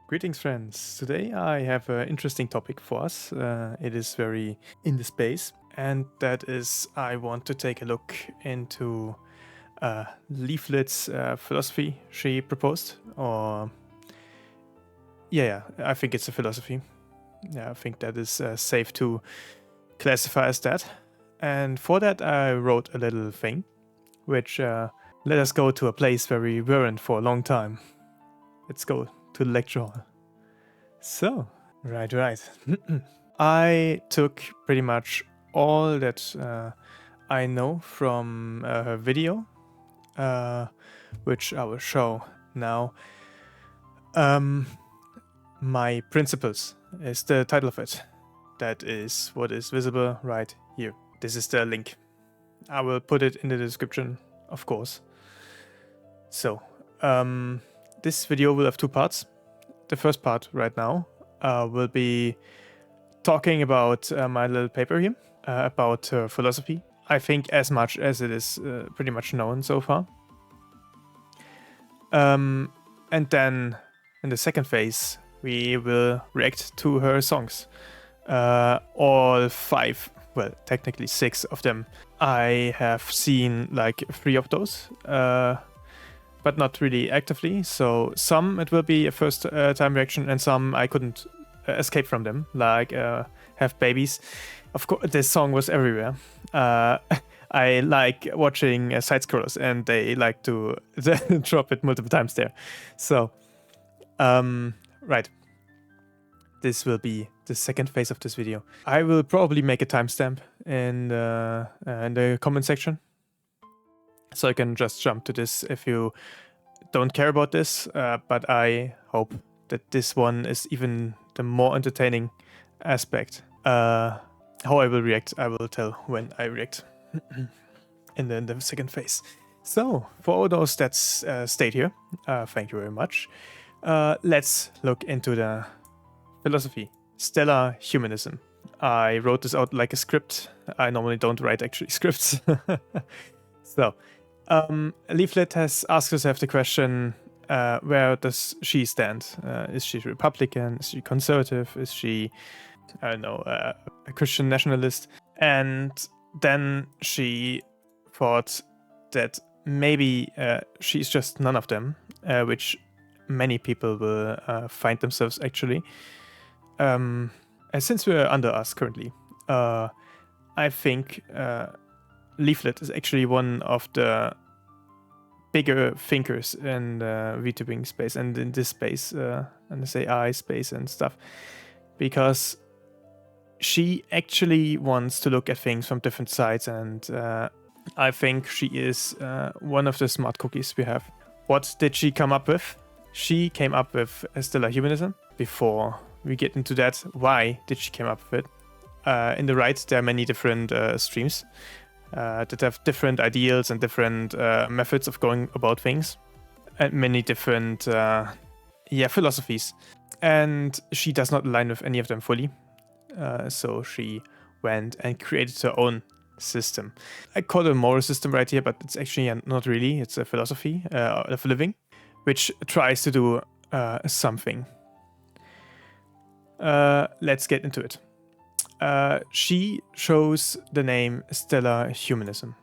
Greetings, friends. Today I have an interesting topic for us. It is very in the space, and that is I want to take a look into Leaflits philosophy she proposed. Or, yeah, I think it's a philosophy. Yeah, I think that is safe to classify as that. And for that, I wrote a little thing, which let us go to a place where we weren't for a long time. Let's go to the lecture hall. So, right. I took pretty much all that I know from her video, which I will show now. My Principles is the title of it. That is what is visible right here. This is the link. I will put it in the description, of course. So, this video will have two parts. The first part right now will be talking about my little paper here, about philosophy. I think as much as it is pretty much known so far. And then in the second phase, we will react to her songs. All 5, well, technically 6 of them. I have seen like 3 of those. But not really actively. So some it will be a first time reaction, and some I couldn't escape from them, like Have Babies. Of course, this song was everywhere. I like watching side scrollers, and they like to drop it multiple times there. So, right. This will be the second phase of this video. I will probably make a timestamp in the comment section. So I can just jump to this if you don't care about this, but I hope that this one is even the more entertaining aspect. How I will react, I will tell when I react in the second phase. So, for all those that stayed here, thank you very much. Let's look into the philosophy. Stellar Humanism. I wrote this out like a script. I normally don't write actually scripts. So, Leaflet has asked herself the question, where does she stand? Is she Republican? Is she conservative? Is she, I don't know, a Christian nationalist? And then she thought that maybe she's just none of them, which many people will find themselves actually. Since we're under us currently, I think Leaflet is actually one of the bigger thinkers in the VTubing space and in this space, and this AI space and stuff, because she actually wants to look at things from different sides, and I think she is one of the smart cookies we have. What did she come up with? She came up with Stellar Humanism. Before we get into that, why did she come up with it? In the right, there are many different streams that have different ideals and different methods of going about things, and many different philosophies. And she does not align with any of them fully. So she went and created her own system. I call it a moral system right here, but it's actually not really. It's a philosophy of living, which tries to do something. Let's get into it. She chose the name Stellar Humanism.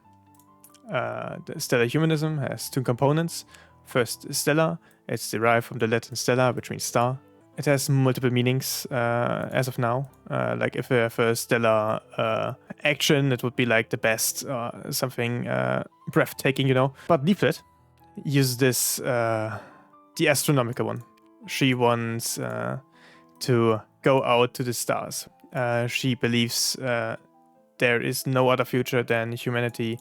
The Stellar Humanism has 2 components. First, stellar. It's derived from the Latin stella, which means star. It has multiple meanings as of now. Like if we have a stellar action, it would be like the best, something breathtaking, you know. But Leaflet uses this, the astronomical one. She wants to go out to the stars. She believes there is no other future than humanity,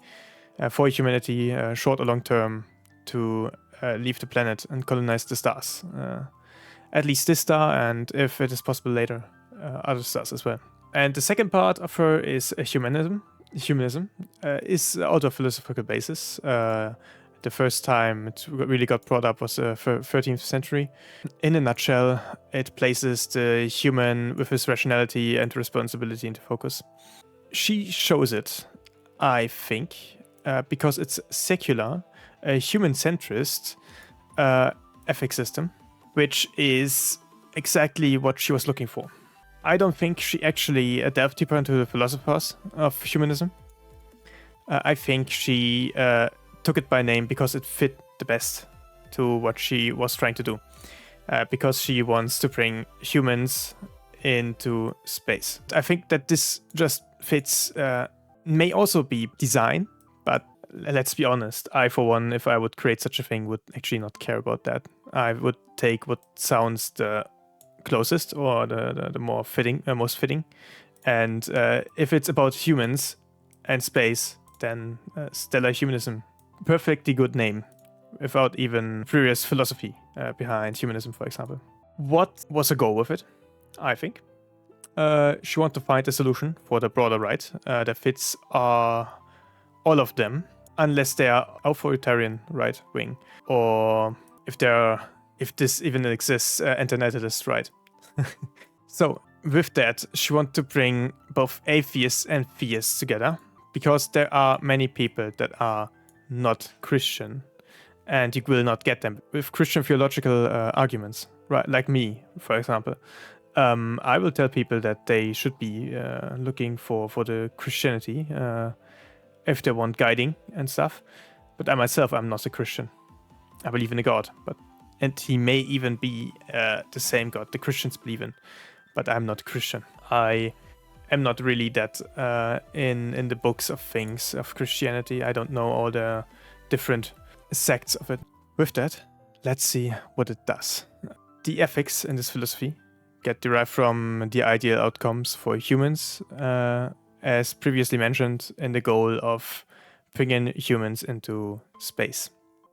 for humanity, short or long term, to leave the planet and colonize the stars. At least this star, and if it is possible later, other stars as well. And the second part of her is humanism. Humanism is out of philosophical basis. The first time it really got brought up was the 13th century. In a nutshell, it places the human with his rationality and responsibility into focus. She shows it, I think, because it's secular, a human-centrist ethics system, which is exactly what she was looking for. I don't think she actually delved deeper into the philosophers of humanism. I think she took it by name because it fit the best to what she was trying to do. Because she wants to bring humans into space. I think that this just fits, may also be design, but let's be honest, I, for one, if I would create such a thing, would actually not care about that. I would take what sounds the closest or the more fitting, most fitting. And if it's about humans and space, then Stellar Humanism, perfectly good name, without even previous philosophy behind humanism, for example. What was a goal with it? I think she wanted to find a solution for the broader right that fits all of them, unless they are authoritarian right wing, or if this even exists, antinatalist right. So with that, she wanted to bring both atheists and theists together, because there are many people that are not Christian, and you will not get them with Christian theological arguments, right? Like me, for example. I will tell people that they should be looking for the Christianity if they want guiding and stuff. But I myself, I'm not a Christian. I believe in a God, and he may even be the same God the Christians believe in, but I'm not a Christian. I am not really that in the books of things of Christianity. I don't know all the different sects of it. With that, let's see what it does. The ethics in this philosophy get derived from the ideal outcomes for humans, as previously mentioned, in the goal of bringing humans into space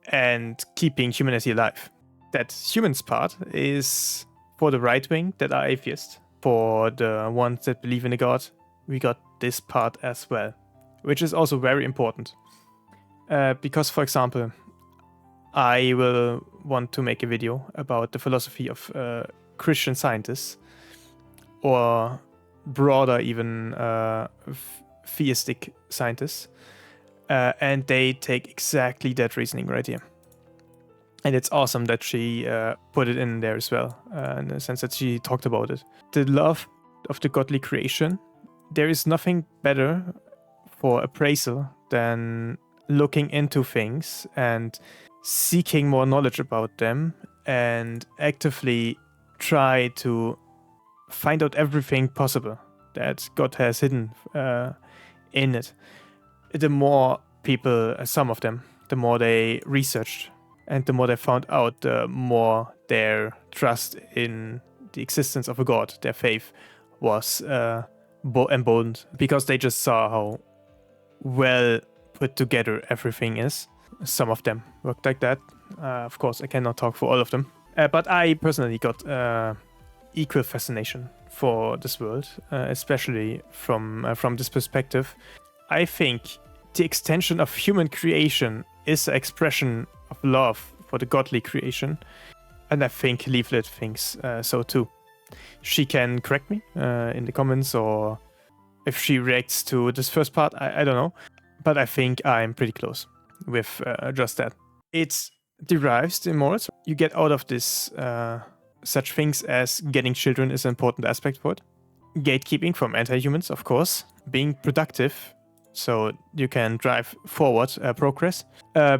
and keeping humanity alive. That humans part is for the right wing that are atheists. For the ones that believe in a God, we got this part as well, which is also very important. Because, for example, I will want to make a video about the philosophy of Christian scientists, or broader even theistic scientists, and they take exactly that reasoning right here. And it's awesome that she put it in there as well, in the sense that she talked about it. The love of the godly creation, there is nothing better for appraisal than looking into things and seeking more knowledge about them and actively try to find out everything possible that God has hidden in it. The more people, some of them, the more they researched and the more they found out, the more their trust in the existence of a God, their faith, was emboldened, because they just saw how well put together everything is. Some of them worked like that. Of course, I cannot talk for all of them. But I personally got equal fascination for this world, especially from this perspective. I think the extension of human creation is an expression of love for the godly creation, and I think Leaflit thinks so too. She can correct me in the comments, or if she reacts to this first part, I don't know, but I think I'm pretty close with just that. It derives the morals you get out of this. Such things as getting children is an important aspect for it. Gatekeeping from anti-humans, of course. Being productive, so you can drive forward progress.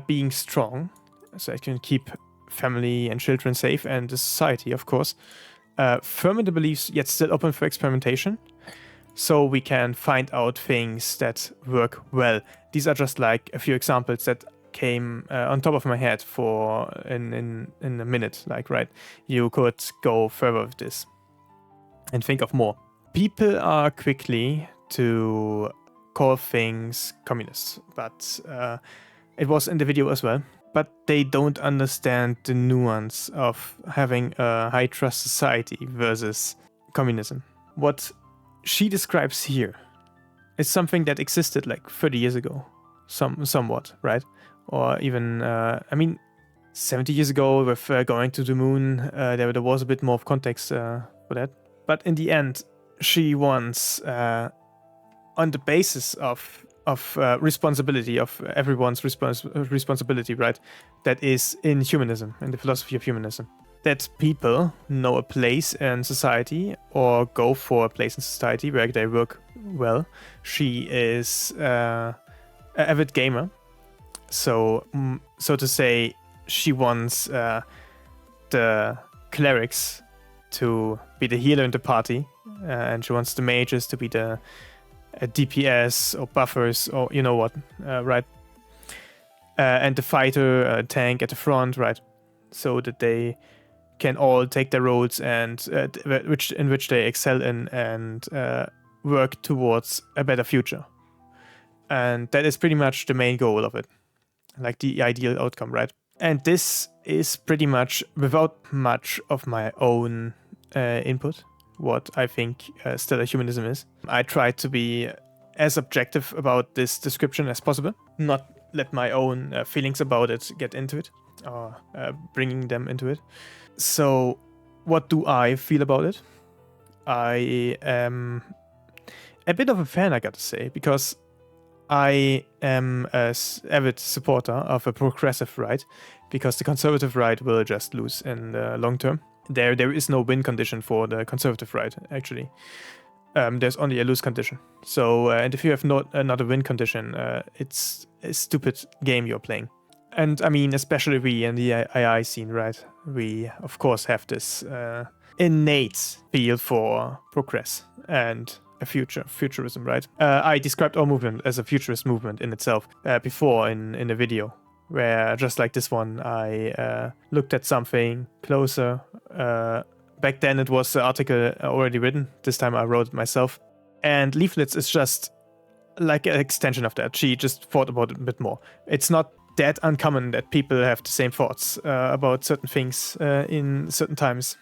Being strong, so you can keep family and children safe, and the society, of course. Firm in the beliefs, yet still open for experimentation, so we can find out things that work well. These are just like a few examples that came on top of my head for in a minute. Like, right, you could go further with this and think of more. People are quickly to call things communist, but it was in the video as well. But they don't understand the nuance of having a high trust society versus communism. What she describes here is something that existed like 30 years ago, somewhat, right? Or even, 70 years ago with going to the moon, there was a bit more of context for that. But in the end, she wants, on the basis of responsibility, of everyone's responsibility, right? That is in humanism, in the philosophy of humanism, that people know a place in society or go for a place in society where they work well. She is an avid gamer, so to say, she wants the clerics to be the healer in the party, and she wants the mages to be the DPS or buffers, or you know what, right? And the fighter tank at the front, right? So that they can all take their roles and in which they excel in, and work towards a better future. And that is pretty much the main goal of it, like the ideal outcome, right? And this is pretty much without much of my own input, what I think stellar humanism is. I try to be as objective about this description as possible, not let my own feelings about it get into it, or bringing them into it. So, what do I feel about it? I am a bit of a fan, I gotta say, because I am an avid supporter of a progressive right, because the conservative right will just lose in the long term. There is no win condition for the conservative right, actually. There's only a lose condition. So, and if you have not another win condition, it's a stupid game you're playing. And I mean, especially we in the AI scene, right? We, of course, have this innate feel for progress and a futurism, right? I described our movement as a futurist movement in itself before in a video, where just like this one, I looked at something closer. Back then it was an article already written. This time I wrote it myself. And Leaflits is just like an extension of that. She just thought about it a bit more. It's not that uncommon that people have the same thoughts about certain things in certain times,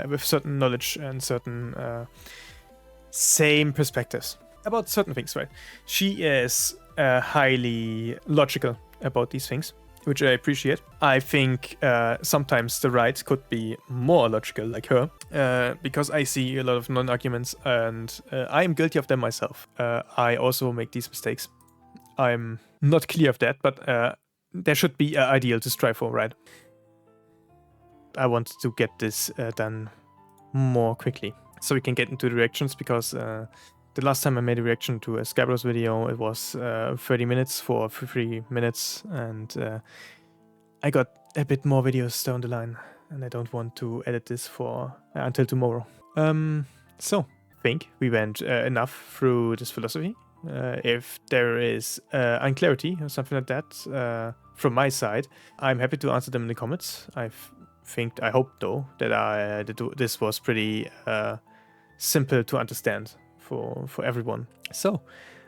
with certain knowledge and certain same perspectives about certain things, right? She is highly logical about these things, which I appreciate. I think sometimes the right could be more logical like her, because I see a lot of non-arguments, and I am guilty of them myself. I also make these mistakes. I'm not clear of that, but there should be an ideal to strive for, right? I want to get this done more quickly, so we can get into the reactions, because the last time I made a reaction to a Skyros video, it was 30 minutes for 3 minutes, and I got a bit more videos down the line, and I don't want to edit this for until tomorrow. So, I think we went enough through this philosophy. If there is unclarity or something like that from my side, I'm happy to answer them in the comments. I hope though that this was pretty simple to understand for everyone. So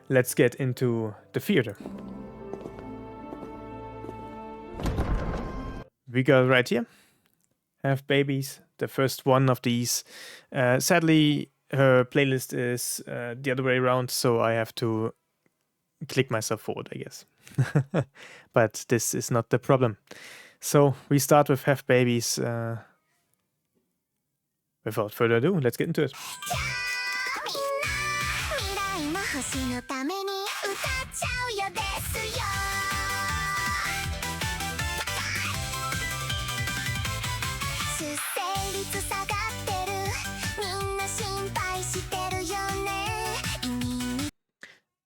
let's get into the theater. We got right here, have babies, the first one of these. Sadly, her playlist is the other way around, so I have to click myself forward, I guess. But this is not the problem. So we start with have babies. Without further ado, let's get into it.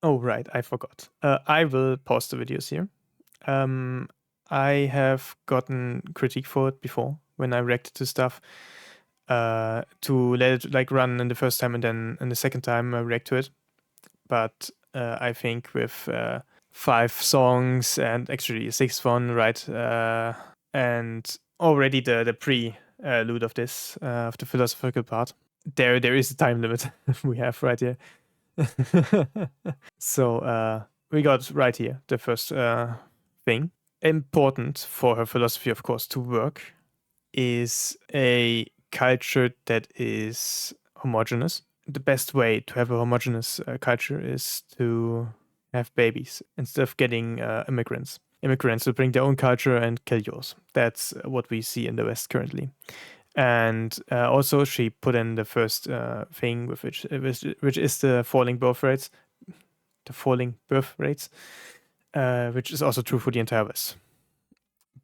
Oh, right, I forgot. I will pause the videos here. I have gotten critique for it before when I reacted to stuff, to let it like run in the first time and then in the second time I react to it. But I think with 5 songs and actually a 6th one, right? And already the prelude of this, of the philosophical part, there is a time limit we have right here. So we got right here the first thing. Important for her philosophy, of course, to work is a culture that is homogeneous. The best way to have a homogeneous culture is to have babies instead of getting immigrants. Immigrants will bring their own culture and kill yours. That's what we see in the West currently. And also, she put in the first thing, with which is the falling birth rates. The falling birth rates, which is also true for the entire West.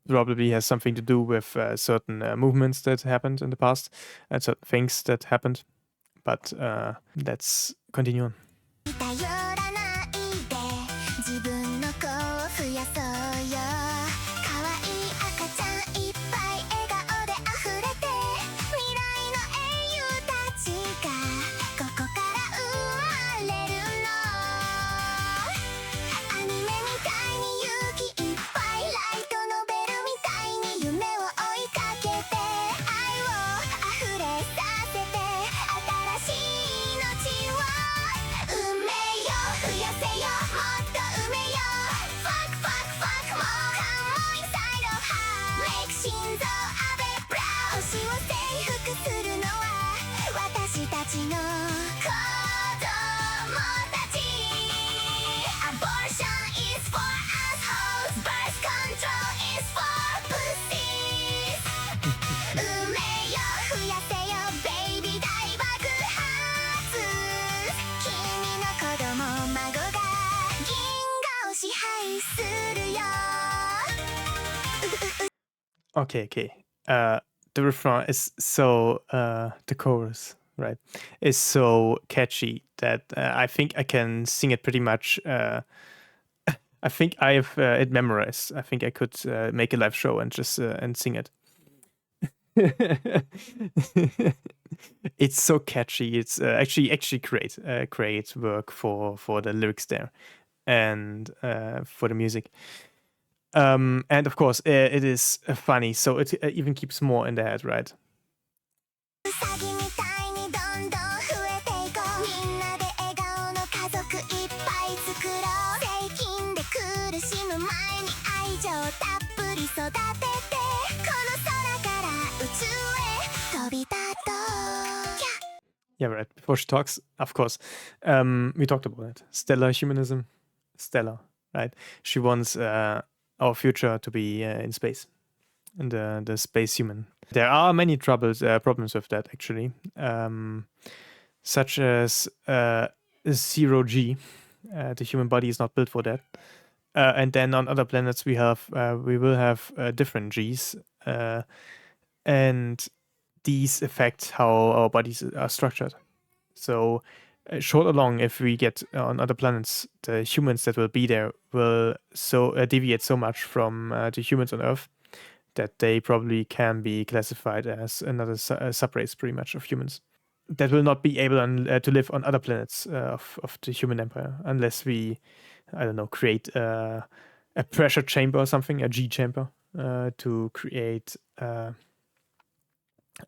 probably has something to do with certain movements that happened in the past and certain things that happened. But let's continue on. 頼らないで自分の子を増やそうよ可愛い赤ちゃんいっぱい笑顔で溢れて未来の英雄たちがここから生まれるのアニメみたいに勇気いっぱいライトノベルみたいに夢を追いかけて愛を溢れさせて新しい命を埋めよ増やせよもっと埋めよ Fuck fuck fuck もう感も inside of her Make 心臓アベブラウ星を征服するのは私たちの子供たち Abortion is for assholes Birth control is for pussies 埋めよ増やせよベイビー大爆発君の子供孫が銀河を支配するよ Okay, okay. The refrain is so the chorus, right, is so catchy that I think I can sing it pretty much. I think I have it memorized. I think I could make a live show and just and sing it. It's so catchy. It's actually great work for the lyrics there and for the music. And of course, it is funny, so it even keeps more in the head, right? ウサギみたいにどんどん増えていこうみんなで笑顔の家族いっぱい作ろう税金で苦しむ前に愛情たっぷり育ててこの空から宇宙へ飛び立とう Yeah, right. Before she talks, of course, we talked about it. Stellar humanism, stellar, right? She wants our future to be in space, in the space human. There are many problems with that actually, such as 0G. The human body is not built for that. And then on other planets we will have different Gs, and these affect how our bodies are structured. So short or long, if we get on other planets, the humans that will be there will deviate so much from the humans on Earth that they probably can be classified as another subrace, pretty much, of humans that will not be able to live on other planets of the human empire unless we, I don't know, create a pressure chamber or something, a G chamber, to create a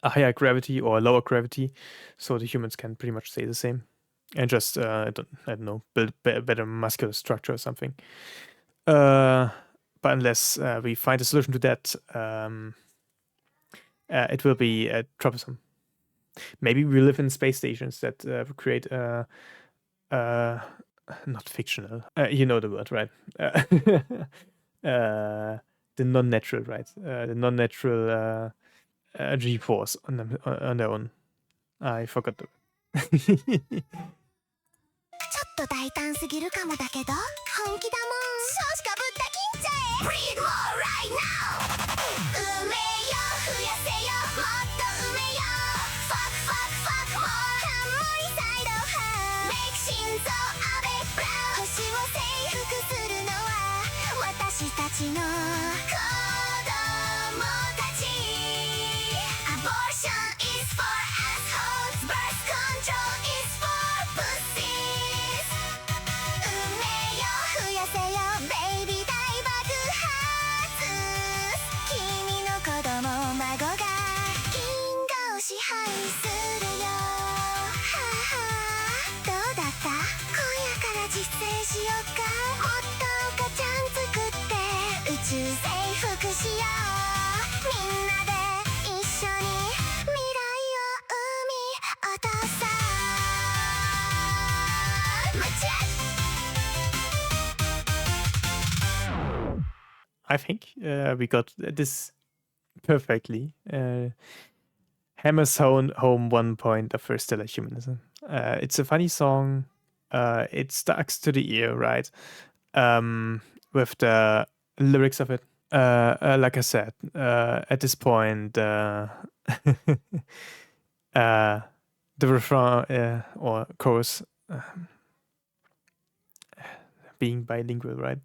higher gravity or a lower gravity, so the humans can pretty much stay the same and just I don't know, build better muscular structure or something. But unless we find a solution to that, it will be troublesome. Maybe we live in space stations that create not fictional. You know the word, right? The non-natural, right? The non-natural G-force on their own. I forgot the ちょっと大胆すぎるかもだけど本気だもん少子化ぶった金ちゃえ Breed more right now 埋めよ増やせよもっと埋めよ Fuck fuck fuck もう半も inside of her Make 心臓アベブラウ星を征服するのは私たちの子供たち Abortion is for assholes Birth control is for pussies 埋めよ増やせよベイビー大爆発君の子供孫が銀河を支配するよははどうだった今夜から実践しよっかもっと赤ちゃん作って宇宙征服しようみんなで一緒に未来を生み落とそう I think we got this perfectly. Hammers home one point of Stellar Humanism. It's a funny song. It sticks to the ear, right? With the lyrics of it. like I said, at this point, the refrain or chorus, being bilingual, right?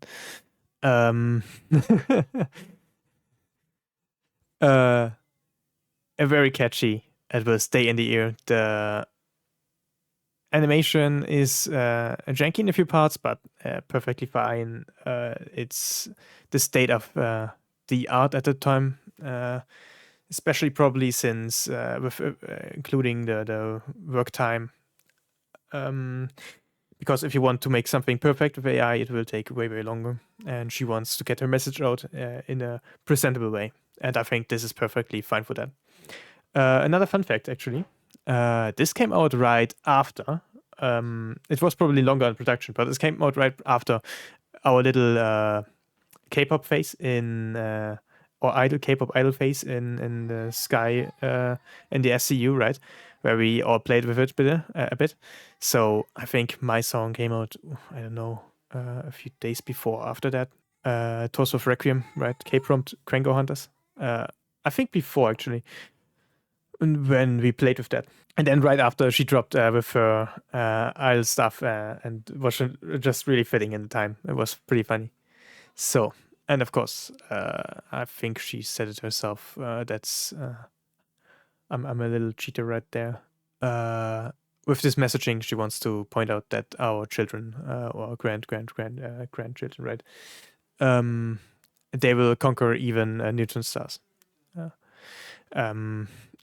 Very catchy. It will stay in the ear. The animation is janky in a few parts, but perfectly fine. It's the state of the art at the time, especially probably since with including the work time. Because if you want to make something perfect with AI, it will take way, way longer. And she wants to get her message out in a presentable way. And I think this is perfectly fine for that. Another fun fact, actually. This came out right after. It was probably longer in production, but this came out right after our little K-pop phase or idol K-pop idol phase in the Sky in the SCU, right, where we all played with it a bit. So I think my song came out, I don't know, a few days before after that. Torso of Requiem, right? K-Prompt, Cranko Hunters. I think before actually, when we played with that. And then right after she dropped with her idol stuff and was just really fitting in the time. It was pretty funny. So, and of course, I think she said it herself. That's I'm a little cheater right there. With this messaging, she wants to point out that our children or grandchildren, right? They will conquer even neutron stars.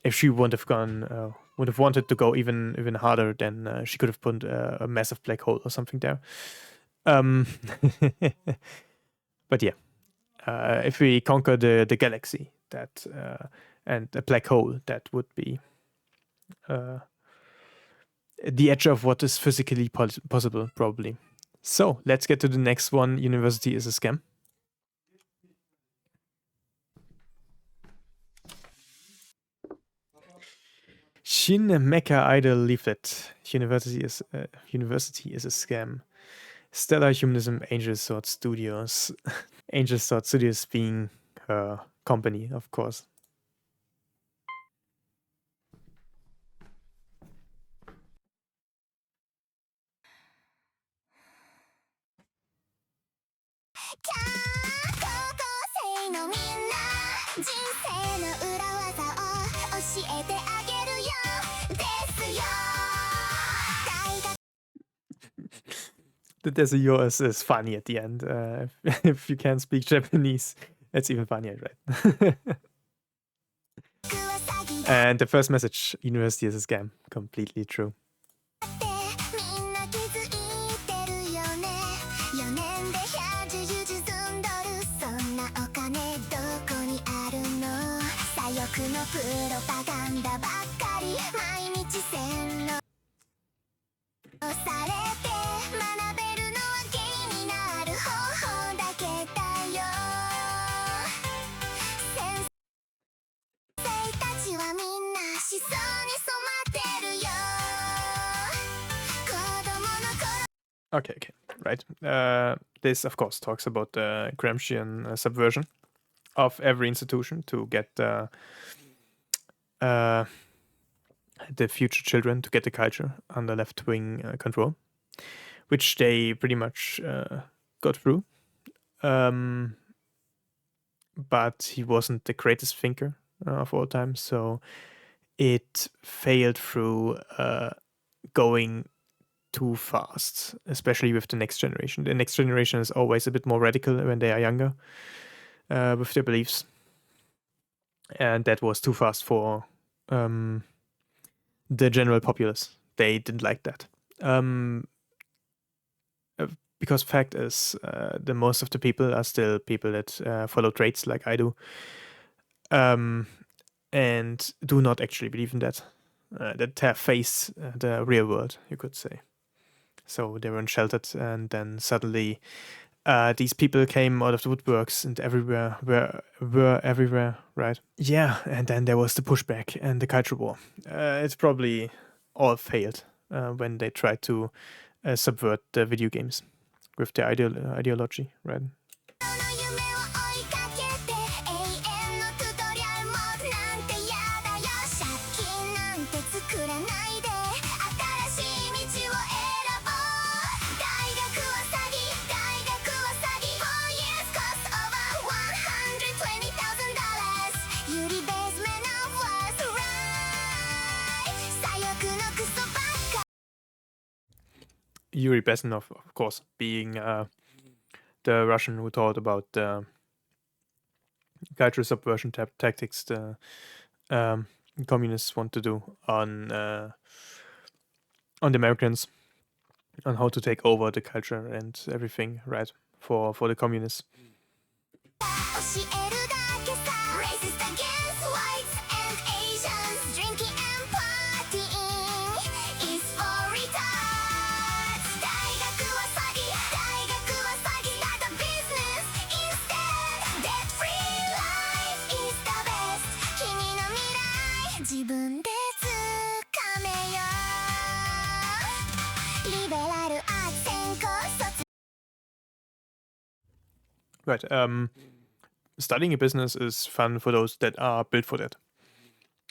If she would have wanted to go even harder, then she could have put a massive black hole or something there. But yeah, if we conquer the galaxy, that and a black hole, that would be the edge of what is physically possible, probably. So let's get to the next one. University is a scam. Shin Mecha Idol Leaflet. University is a scam. Stellar Humanism Angel Sword Studios. Angel Sword Studios being her company, of course. The Desio is funny at the end. If you can't speak Japanese, it's even funnier, right? And the first message, university is a scam. Completely true. Okay, right. This, of course, talks about the Gramscian subversion of every institution to get the future children to get the culture under left-wing control, which they pretty much got through. But he wasn't the greatest thinker of all time, so it failed through going too fast, especially with the next generation. The next generation is always a bit more radical when they are younger with their beliefs. And that was too fast for the general populace. They didn't like that. Because fact is, the most of the people are still people that follow traits like I do, and do not actually believe in that. That have faced the real world, you could say. So they were unsheltered, and then suddenly these people came out of the woodworks and everywhere were everywhere, right? Yeah, and then there was the pushback and the culture war. It's probably all failed when they tried to subvert the video games with their ideology, right? Yuri Bezmenov, of course, being the Russian who taught about the cultural subversion tactics the communists want to do on the Americans, on how to take over the culture and everything, right, for the communists. 教えるだけさ Racist against whites and Asians Drinking and partying is for retards 大学は詐欺大学は詐欺 Start a business instead Debt free life is the best 君の未来自分で掴めよリベラルアーツ専攻卒 Right. Studying a business is fun for those that are built for that.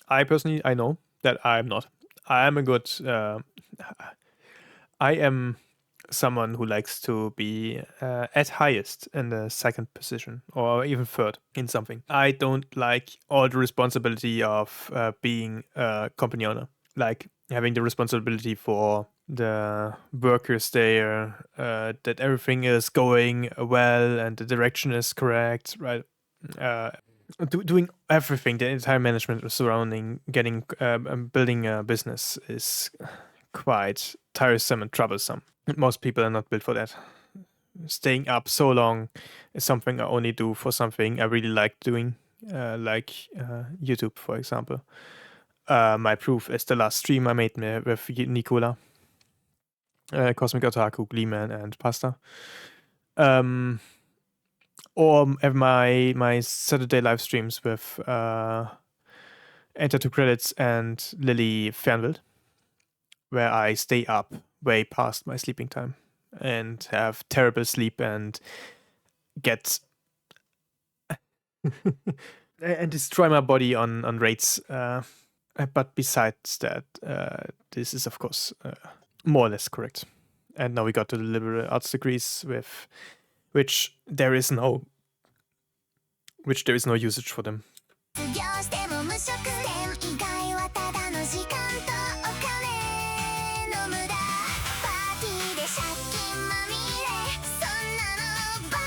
I personally, I know that I'm not. I am a good. I am someone who likes to be at highest in the second position or even third in something. I don't like all the responsibility of being a company owner, like having the responsibility for the workers there, that everything is going well and the direction is correct, right? Doing everything, the entire management surrounding building a business is quite tiresome and troublesome. Most people are not built for that. Staying up so long is something I only do for something I really like doing, like YouTube, for example. My proof is the last stream I made with Nicola, Cosmic Otaku, Gleeman, and Pasta. Or have my Saturday live streams with Enter 2 Credits and Lily Fernwild, where I stay up way past my sleeping time and have terrible sleep and get and destroy my body on raids. But besides that, this is of course more or less correct. And now we got to the liberal arts degrees, with which there is no usage for them. 卒業しても無職点以外はただの時間とお金の無駄パーティーで借金まみれそんなのバ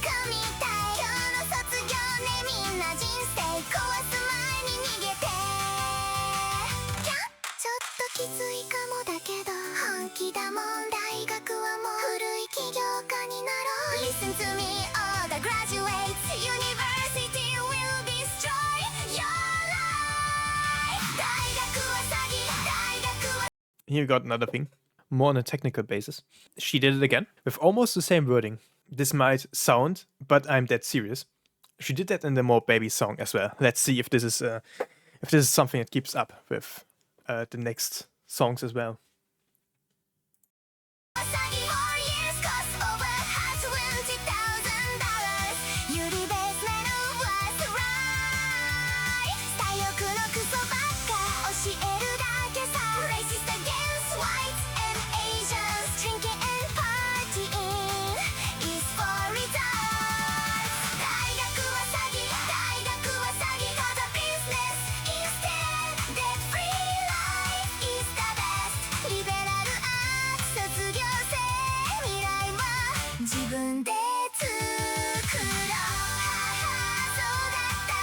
カみたい今日の卒業ねみんな人生壊す前に逃げてキャンちょっときついかもだけど本気だもん大学はもう古い起業家になろう Listen to me all the graduates University will destroy your life 大学は詐欺大学は Here we got another thing, more on a technical basis. She did it again with almost the same wording. This might sound, but I'm dead serious. She did that in the More Baby song as well. Let's see if this is something that keeps up with the next songs as well. 詐欺 4 years cost over $20,000 ユリベースメル was right 左翼のクソばっか教えるだけさ Racist against whites and Asians Drinking and partying is for retards 大学は詐欺大学は詐欺 Got a business instead Debt free life is the best リベラルアーツ卒業生未来は自分で作ろうそうだった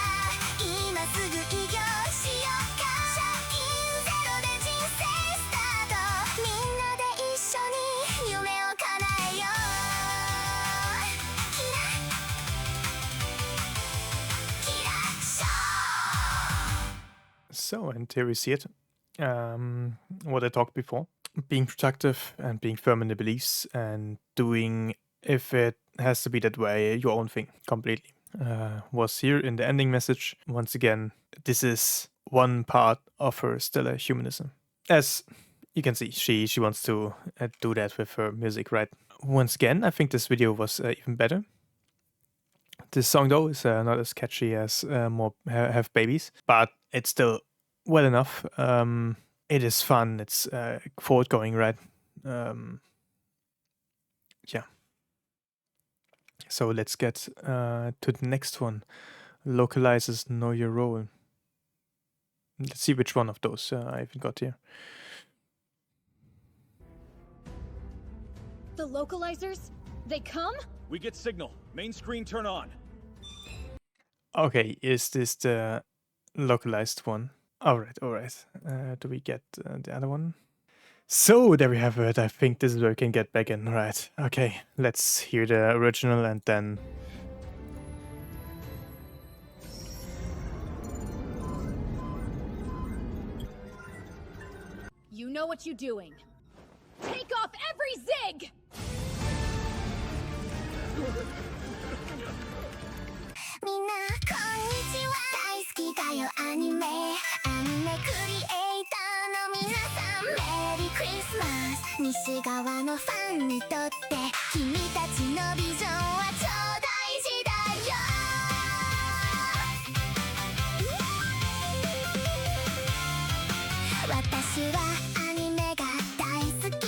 今すぐ起業しよっか借金ゼロで人生スタートみんなで一緒に夢を叶えようキラキラショー So, and here we see it. What I talked before. Being productive and being firm in the beliefs and doing, if it has to be that way, your own thing completely. Was here in the ending message. Once again, this is one part of her stellar humanism. As you can see, she wants to do that with her music, right? Once again, I think this video was even better. This song, though, is not as catchy as More Have Babies, but it's still well enough. It is fun. It's forward going, right? Yeah. So let's get to the next one. Localizes Know Your Role. Let's see which one of those I even got here. The localizers? They come? We get signal. Main screen turn on. Okay, is this the localized one? Alright, alright. Do we get the other one? So, there we have it. I think this is where we can get back in. Right, okay. Let's hear the original and then... You know what you're doing. Take off every zig! みんなこんにちは大好きかよアニメクリエイターの皆さんメリークリスマス西側のファンにとって君たちのビジョンは超大事だよ私はアニメが大好き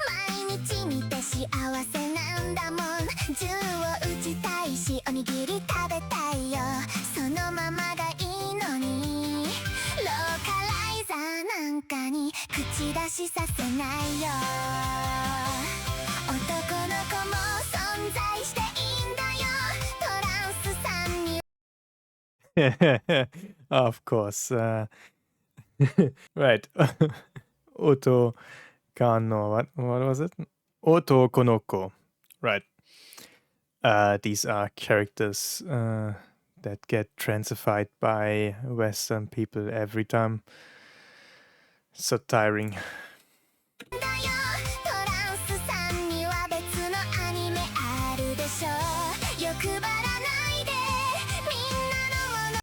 毎日見て幸せなんだもん銃を撃ちたいしおにぎり食べたいよそのままがいいのにローカライザーなんかに口出しさせないよ男の子も存在していいんだよトランスさんに Of course. Right. Oto Kano. What was it? Oto Konoko. Right. These are characters that get transified by Western people every time. So tiring. だよトランスさんには別のアニメあるでしょ欲張らないでみんなのもの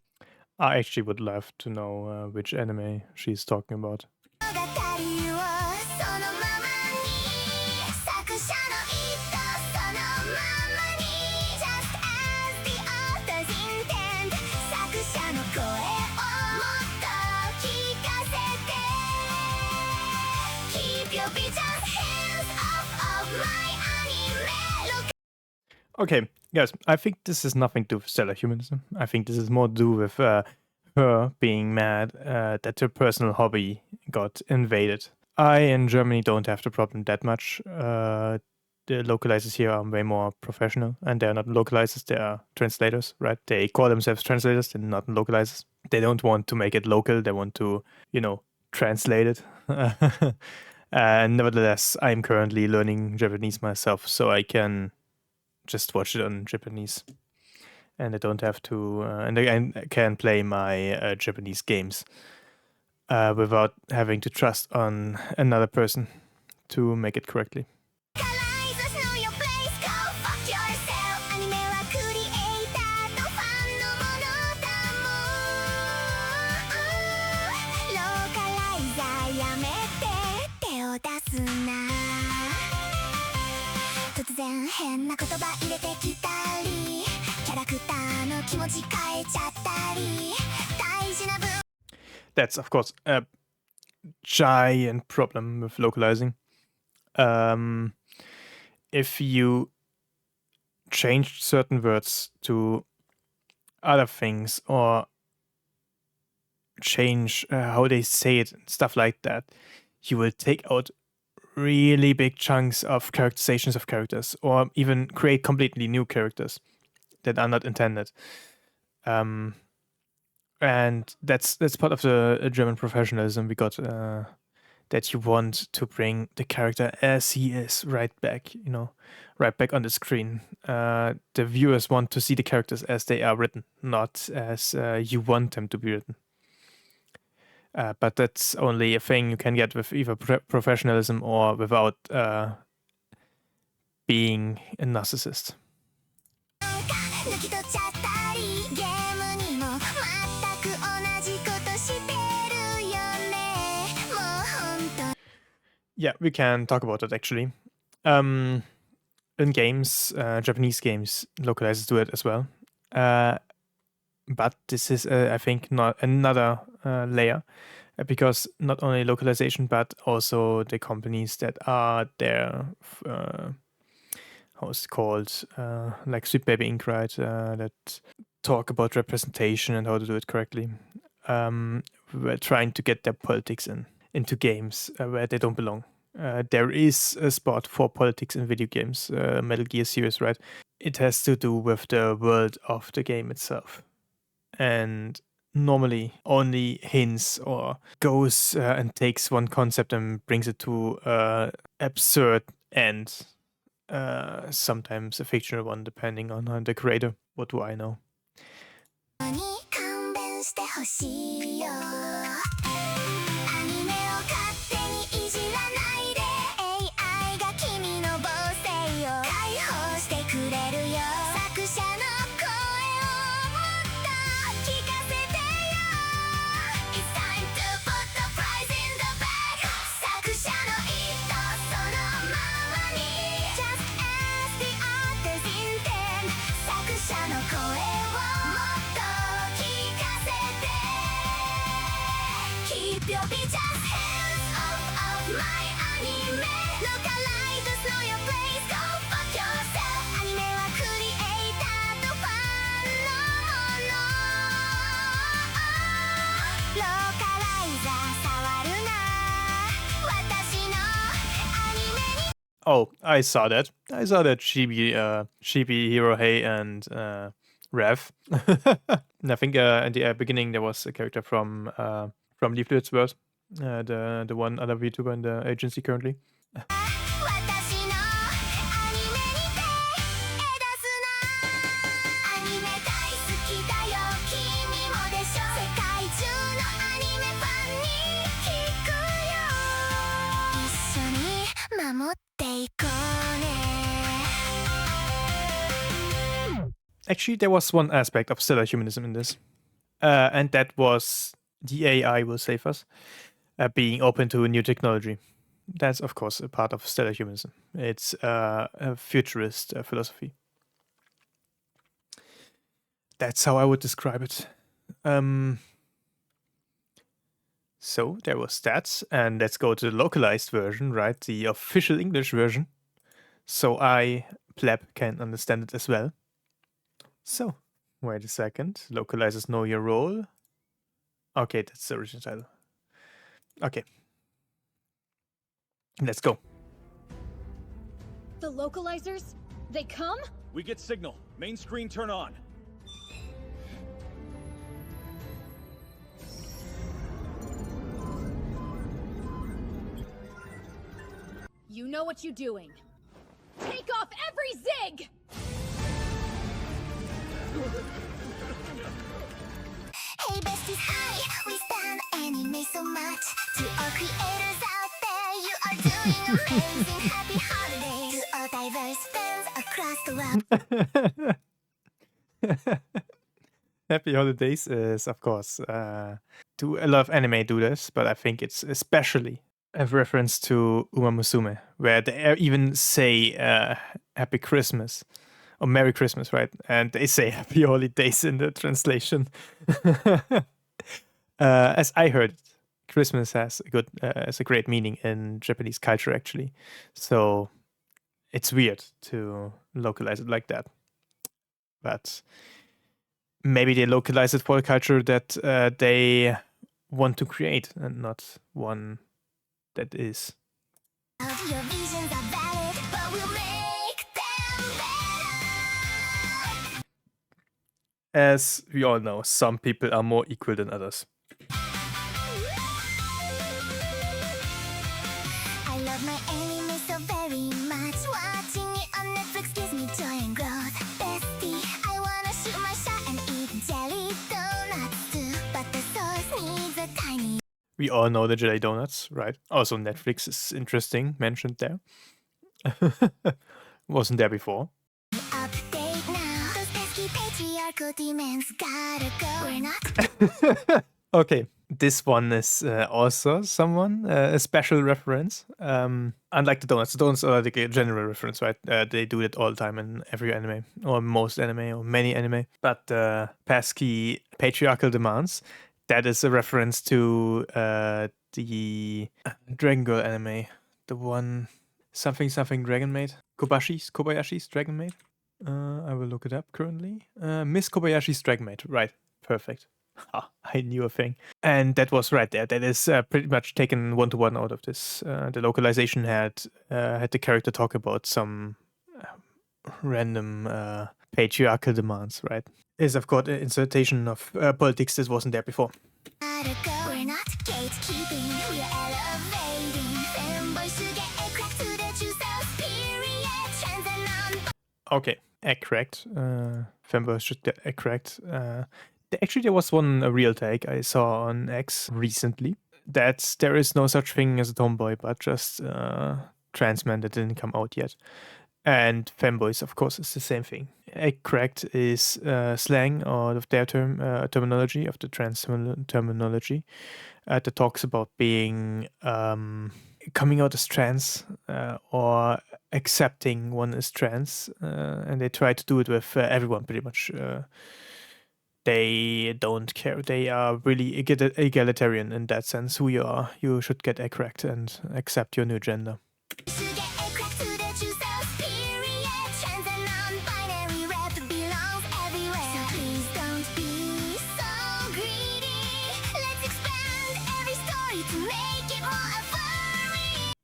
I actually would love to know which anime she's talking about. 物語をそのままに作者の意図そのままに Just as the author's intent 作者の声をもっと聞かせて Keep your vision hands off of my anime Look Okay, guys, I think this has nothing to do with Stellar Humanism. I think this is more to do with her being mad that her personal hobby got invaded. I in Germany don't have the problem that much. The localizers here are way more professional, and they're not localizers, they are translators, right? They call themselves translators, they're not localizers. They don't want to make it local, they want to, you know, translate it. Nevertheless, I'm currently learning Japanese myself, so I can just watch it on Japanese. And I don't have to, and I can play my Japanese games without having to trust on another person to make it correctly. Localizers know your place, go fuck yourself アニメはクリエイターとファンのものだもんローカライザーやめて手を出すな突然変な言葉入れてきたりキャラクターの気持ち変えちゃったり大事な部 That's, of course, a giant problem with localizing. If you change certain words to other things or change how they say it and stuff like that, you will take out really big chunks of characterizations of characters or even create completely new characters that are not intended. And that's part of the German professionalism we got, that you want to bring the character as he is right back, you know, right back on the screen. The viewers want to see the characters as they are written, not as you want them to be written. But that's only a thing you can get with either professionalism or without being a narcissist. 抜き取っちゃったりゲームにも全く同じことしてるよねもうほんと Yeah, we can talk about that actually. In games, Japanese games, localizers do it as well. But this is, I think, not another layer, because not only localization, but also the companies that are there, how's it called, like Sweet Baby Inc., right, that talk about representation and how to do it correctly. We're trying to get their politics into games where they don't belong. There is a spot for politics in video games, Metal Gear series, right? It has to do with the world of the game itself. And normally only hints or goes and takes one concept and brings it to absurd end. Sometimes a fictional one, depending on the creator. What do I know? に勘弁してほしいよアニメを勝手にいじらないで AI が君の母性を解放してくれるよ作者の声をもっと聞かせてよ It's time to put the prize in the bag 作者の意図そのままに Just as the author's intent 作者の声を Keep your bitch ass hands off of my anime Localizers know your place, go fuck yourself アニメはクリエイターとファンのものローカライザー触るな私のアニメに Oh, I saw that. I saw that Chibi, Hero Hey, and Rev. And I think in the beginning there was a character from Leaflits world, the one other VTuber in the agency currently. 私のアニメに手出すなアニメ大好きだよ君もでしょ世界中のアニメファンに聞くよ一緒に守っていこうね Actually, there was one aspect of stellar humanism in this, and that was the AI will save us, being open to new technology. That's, of course, a part of stellar humanism. It's a futurist philosophy. That's how I would describe it. So there was that, and let's go to the localized version, right? The official English version. So I, pleb, can understand it as well. So, wait a second. Localizers know your role. Okay, that's the original title. Okay. Let's go. The localizers? They come? We get signal. Main screen turn on. You know what you're doing. Take off every zig! Hey besties, hi! We stand anime so much. To all creators out there, you are doing amazing. Happy holidays to all diverse fans across the world. Happy Holidays is, of course, do a lot of anime do this, but I think it's especially a reference to Uma Musume, where they even say Happy Christmas or Merry Christmas, right? And they say Happy Holidays in the translation. As I heard, Christmas has a great meaning in Japanese culture, actually. So it's weird to localize it like that. But maybe they localize it for a culture that they want to create and not one that is. Your visions are valid, but we'll make them better. As we all know, some people are more equal than others. I love my anime so very much. Watching it on Netflix gives me joy and growth. Bestie, I wanna shoot my shot and eat jelly donuts too. But the sauce needs a tiny. We all know the jelly donuts, right? Also, Netflix is interesting, mentioned there. Wasn't there before. Update now. Those pesky patriarchal demons gotta go. We're not. Okay, this one is also a special reference. Unlike the donuts are like a general reference, right? They do it all the time in every anime, or most anime, or many anime. But pesky patriarchal demands, that is a reference to the Dragon Girl anime, the one something Dragon Maid, Kobayashi's Dragon Maid. I will look it up currently. Miss Kobayashi's Dragon Maid, right? Perfect. I knew a thing. And that was right there. That is pretty much taken one-to-one out of this. The localization had the character talk about some random patriarchal demands, right? Is, of course, an insertion of politics that wasn't there before. We're not gatekeeping, we're elevating. Fanboys should get cracked to the true self, period. Trans and non. Okay, correct. Fanboys should get correct. Actually, there was one real take I saw on X recently that there is no such thing as a tomboy, but just trans men that didn't come out yet. And femboys, of course, is the same thing. Correct is slang or of their terminology, of the trans terminology, that talks about being coming out as trans or accepting one as trans, and they try to do it with everyone pretty much. They don't care. They are really egalitarian in that sense. Who you are, you should get correct and accept your new gender. Should get cracked to the true self, period. Trans and non-binary rep belongs everywhere. So please don't be so greedy. Let's expand every story to make it more affirming.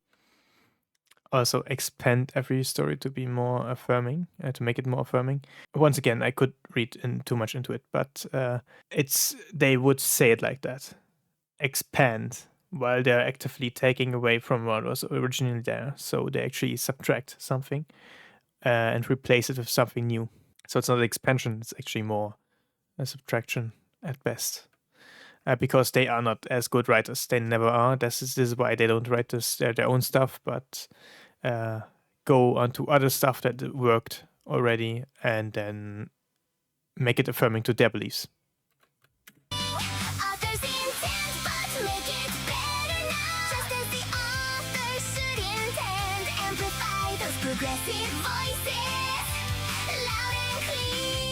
Also expand every story to be more affirming, to make it more affirming. Once again, I could read too much into it, but they would say it like that. Expand, while they're actively taking away from what was originally there. So they actually subtract something and replace it with something new. So it's not an expansion, it's actually more a subtraction at best. Because they are not as good writers. They never are. This is why they don't write their own stuff, but go on to other stuff that worked already and then make it affirming to their beliefs. Author's intent, but make it better now. Just as the author should intend. Amplify those progressive voices, loud and clear.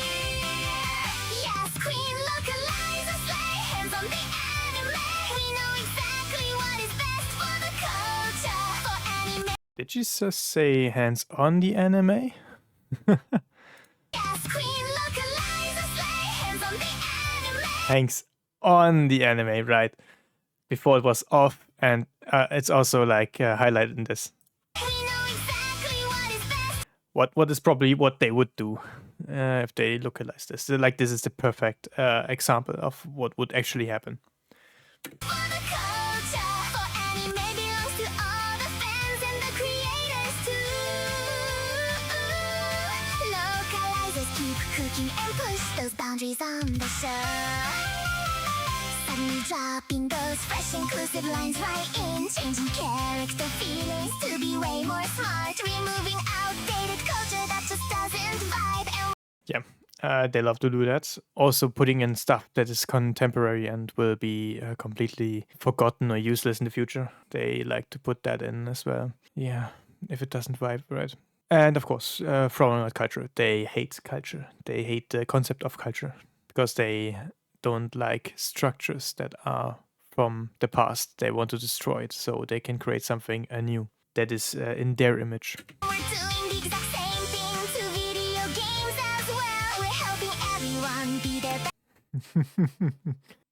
Yes, queen, localize or slay. Hands on the anime. We know exactly what is best for the culture. For anime. Did she just say hands on the anime? Yes, queen, localize or slay. Hands on the anime. Hands on the anime, right? Before it was off, and it's also like highlighted in this. We know exactly what is best What is probably what they would do if they localize this. Like this is the perfect example of what would actually happen. for the culture. For anime belongs to all the fans and the creators too. Localizers keep cooking and push those boundaries on the show. Suddenly dropping those fresh inclusive lines right in, changing character feelings to be way more smart, removing outdated culture that just doesn't vibe. And Yeah, they love to do that. Also putting in stuff that is contemporary and will be completely forgotten or useless in the future. They like to put that in as well. Yeah, if it doesn't vibe, right? And of course, throwing out culture. They hate culture. They hate the concept of culture because they don't like structures that are from the past. They want to destroy it so they can create something anew that is in their image. we're doing the exact same thing to video games as well. We're helping everyone be their best.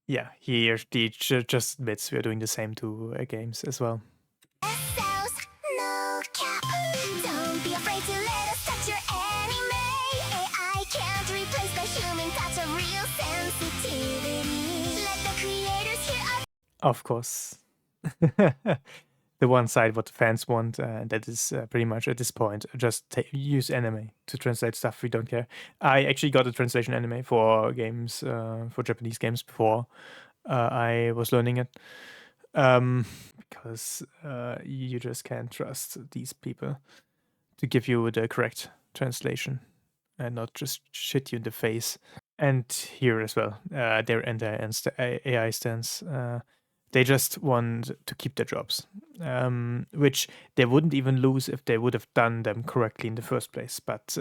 Yeah, here he just admits we're doing the same to games as well. Cells, no cap. Don't be afraid to let us touch your anime. AI can't replace the human touch of real sensitivity. Let the creators hear us. Of course. The one side what the fans want, that is pretty much at this point just use anime to translate stuff we don't care. I actually got a translation anime for games, for Japanese games before I was learning it, because you just can't trust these people to give you the correct translation and not just shit you in the face. And here as well, their anti-AI stance. They just want to keep their jobs, which they wouldn't even lose if they would have done them correctly in the first place. But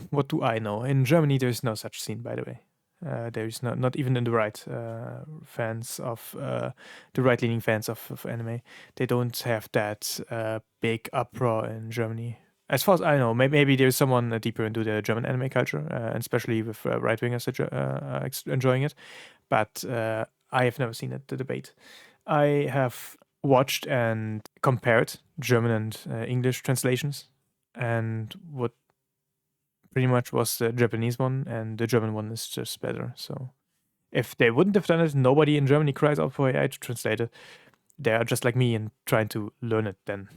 what do I know? In Germany, there is no such scene, by the way. There is not even in the right fans of the right-leaning fans of anime. They don't have that big uproar in Germany as far as I know, maybe there's someone deeper into the German anime culture, and especially with right wingers enjoying it. But I have never seen it, the debate. I have watched and compared German and English translations, and what pretty much was the Japanese one, and the German one is just better. So if they wouldn't have done it, nobody in Germany cries out for AI to translate it. They are just like me and trying to learn it then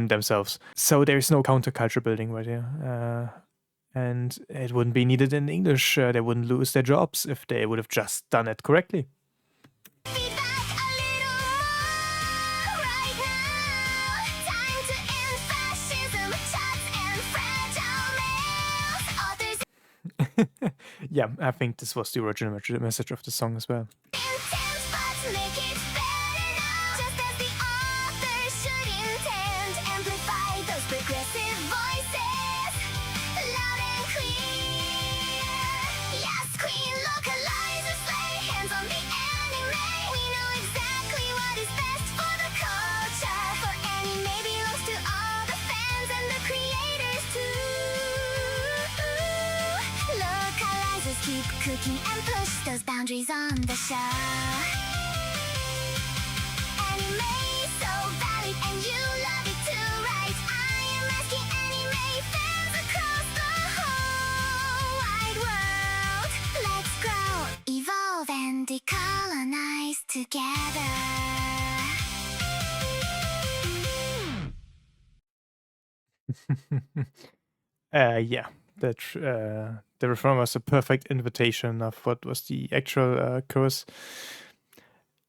themselves. So there's no counterculture building right here. And it wouldn't be needed in English. They wouldn't lose their jobs if they would have just done it correctly. Be back a little more right now. Time to end fascism, shots and fragile males. Authors Yeah, I think this was the original message of the song as well. intense, but make it better now. Just as the author should intend. Amplify those progressive voices, loud and clear. Yes, queen, localizers, lay hands on the anime. We know exactly what is best for the culture. For anime belongs to all the fans and the creators too. Localizers keep cooking and push those boundaries on the show. Anime so valid and you love it too, right? I am asking anime fans across the whole wide world. Let's grow, evolve, and decolonize together. Yeah, the refrain was a perfect invitation of what was the actual chorus.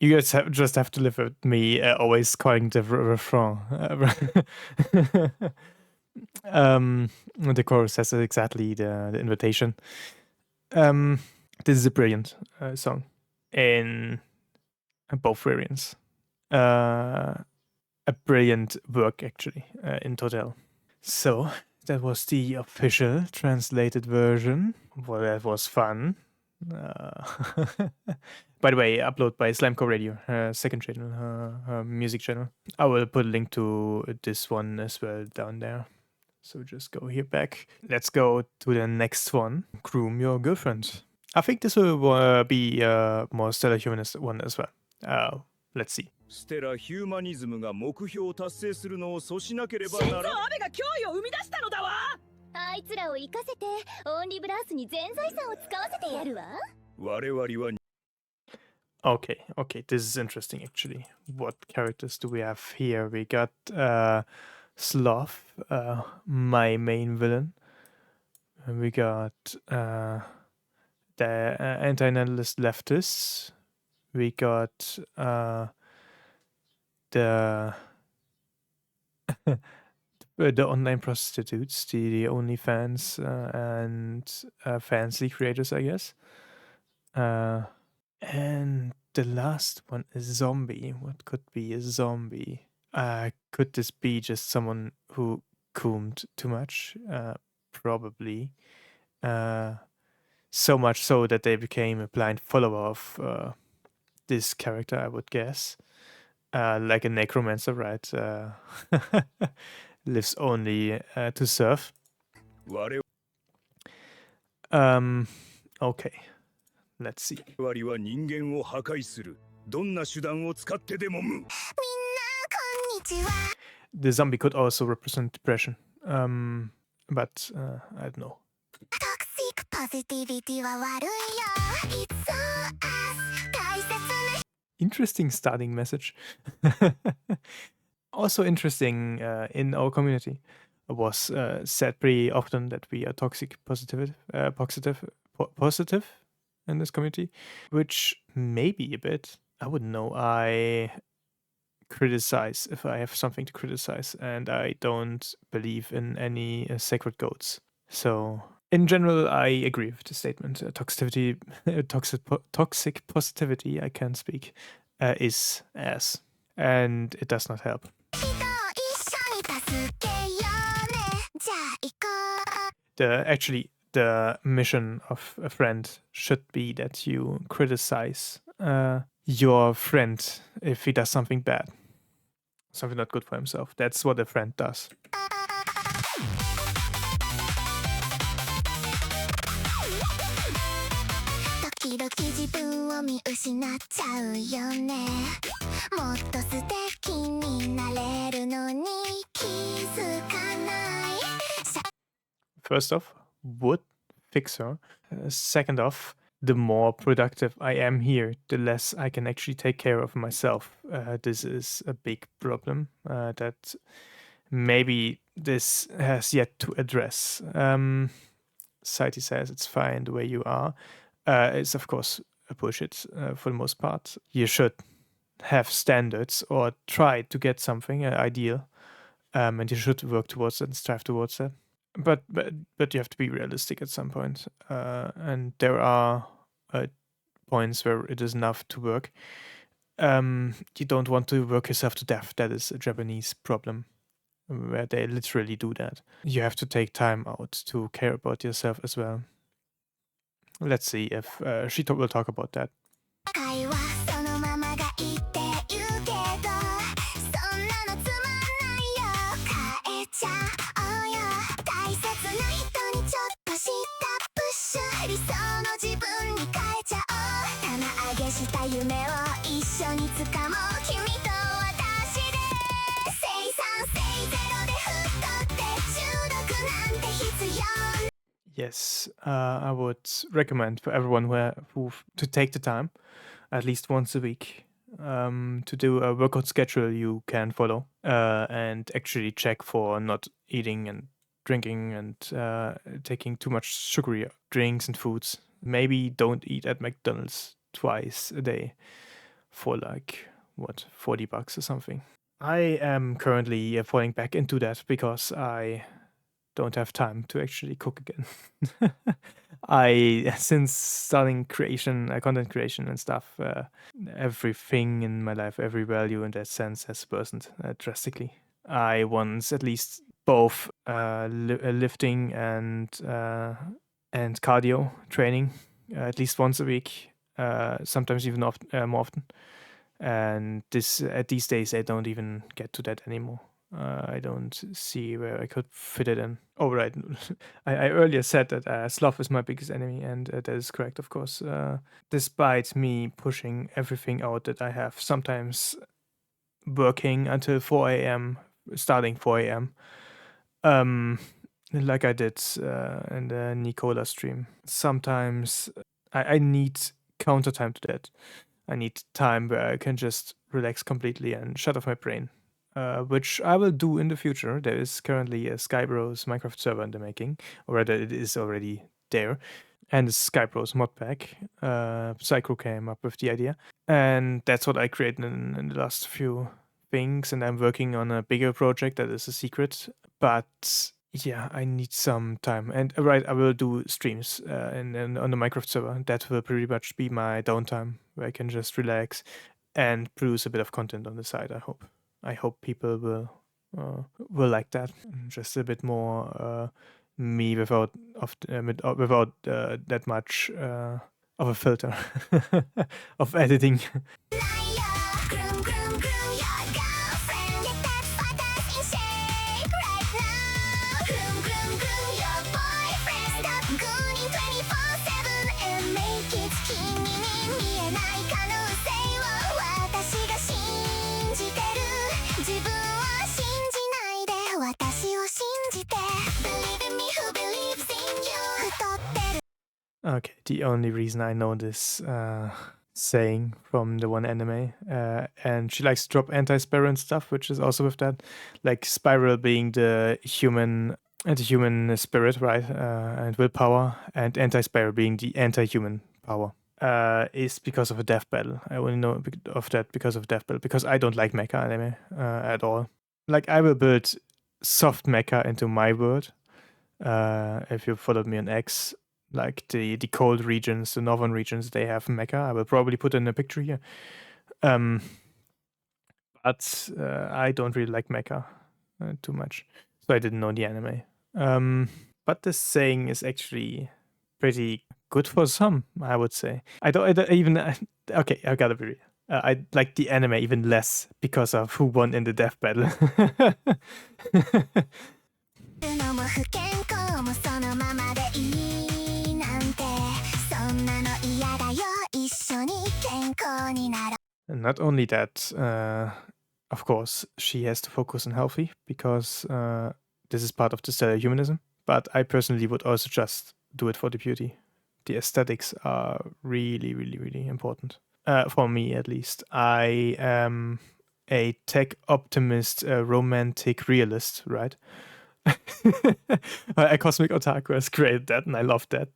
You guys just have to live with me always calling the refrain. The chorus has exactly the invitation. This is a brilliant song in both variants. A brilliant work, actually, in total. So, that was the official translated version. Well, that was fun. By the way, upload by Slamcore Radio, her second channel, her music channel. I will put a link to this one as well down there. So just go here back. Let's go to the next one. Groom your girlfriend. I think this will be a more Stellar Humanist one as well. Let's see. ステラ・ヒューマニズムが目標を達成するのを阻止なければならない。アベが脅威を生み出したのだわ。あいつらを生かせてオンリブラースに全財産を使わせてやるわ。我々は Okay, this is interesting actually. What characters do we have here? We got Sloth, my main villain. And we got the anti-natalist leftists. We got the the online prostitutes, the OnlyFans and fancy creators, I guess. And the last one is zombie. What could be a zombie? Could this be just someone who coomed too much? Probably. So much so that they became a blind follower of this character, I would guess. Like a necromancer, right? Lives only to serve. 我 Okay. Let's see. 々は人間を破壊する。どんな手段を使ってでも無。みんなこんにちは。 The zombie could also represent depression. But I don't know. Toxic positivity は悪いよ。It's so us 大切な Interesting starting message. Also interesting in our community. It was said pretty often that we are toxic positive in this community, which maybe a bit. I wouldn't know. I criticize if I have something to criticize, and I don't believe in any sacred goats. So, in general, I agree with the statement. Toxic positivity, I can't speak, is ass, and it does not help. 人を一緒に助けようね。じゃあ行こう。 The mission of a friend should be that you criticize your friend if he does something bad, something not good for himself. That's what a friend does. 失っちゃうよねもっと素敵になれるのに気づかない First off, would fix her. Second off, the more productive I am here, the less I can actually take care of myself. This is a big problem that maybe this has yet to address. Society says it's fine the way you are. It's of course a bullshit for the most part. You should have standards or try to get something ideal, and you should work towards it and strive towards that. But you have to be realistic at some point, and there are points where it is enough to work. You don't want to work yourself to death. That is a Japanese problem, where they literally do that. You have to take time out to care about yourself as well. Let's see if she will talk about that. 会話そのままがいいって言うけどそんなのつまんないよ変えちゃおうよ大切な人にちょっとしたプッシュ理想の自分に変えちゃおう棚上げした夢を一緒につかもう君と私で生産性ゼロで太って中毒なんて必要 Yes, I would recommend for everyone who to take the time, at least once a week, to do a workout schedule you can follow, and actually check for not eating and drinking and taking too much sugary drinks and foods. Maybe don't eat at McDonald's twice a day for like, what, $40 or something. I am currently falling back into that because I don't have time to actually cook again. Since starting content creation and stuff, everything in my life, every value in that sense has worsened drastically. I once at least both lifting and cardio training at least once a week, sometimes even more often. And these days I don't even get to that anymore. I don't see where I could fit it in. Oh, right. I earlier said that sloth is my biggest enemy, and that is correct, of course. Despite me pushing everything out that I have, sometimes working until 4 a.m., starting 4 a.m., like I did in the Nicola stream. Sometimes I need counter time to that. I need time where I can just relax completely and shut off my brain. Which I will do in the future. There is currently a Skybros Minecraft server in the making, or rather, it is already there, and the Skybros mod pack. Psycho came up with the idea, and that's what I created in the last few things. And I'm working on a bigger project that is a secret, but yeah, I need some time. And right, I will do streams on the Minecraft server. That will pretty much be my downtime, where I can just relax and produce a bit of content on the side. I hope people will like that. Just a bit more me without that much of a filter of editing. Okay, the only reason I know this saying from the one anime, and she likes to drop anti-spiral and stuff, which is also with that, like spiral being the human spirit, right, and willpower, and anti-spiral being the anti-human power, is because of a death battle. I only know of that because of death battle, because I don't like mecha anime at all. Like, I will build soft mecha into my world. If you followed me on X, like the cold regions, the northern regions, they have mecha. I will probably put in a picture here. But I don't really like mecha too much, so I didn't know the anime. But this saying is actually pretty good for some, I would say. I don't even. Okay, I gotta be real. I like the anime even less because of who won in the death battle. のも不健康もそのままでいいなんてそんなの嫌だよ一緒に健康になろう And not only that, of course, she has to focus on healthy because this is part of the stellar humanism. But I personally would also just do it for the beauty. The aesthetics are really, really, really important. For me, at least. I am a tech optimist, romantic realist, right? A cosmic otaku has created that, and I love that.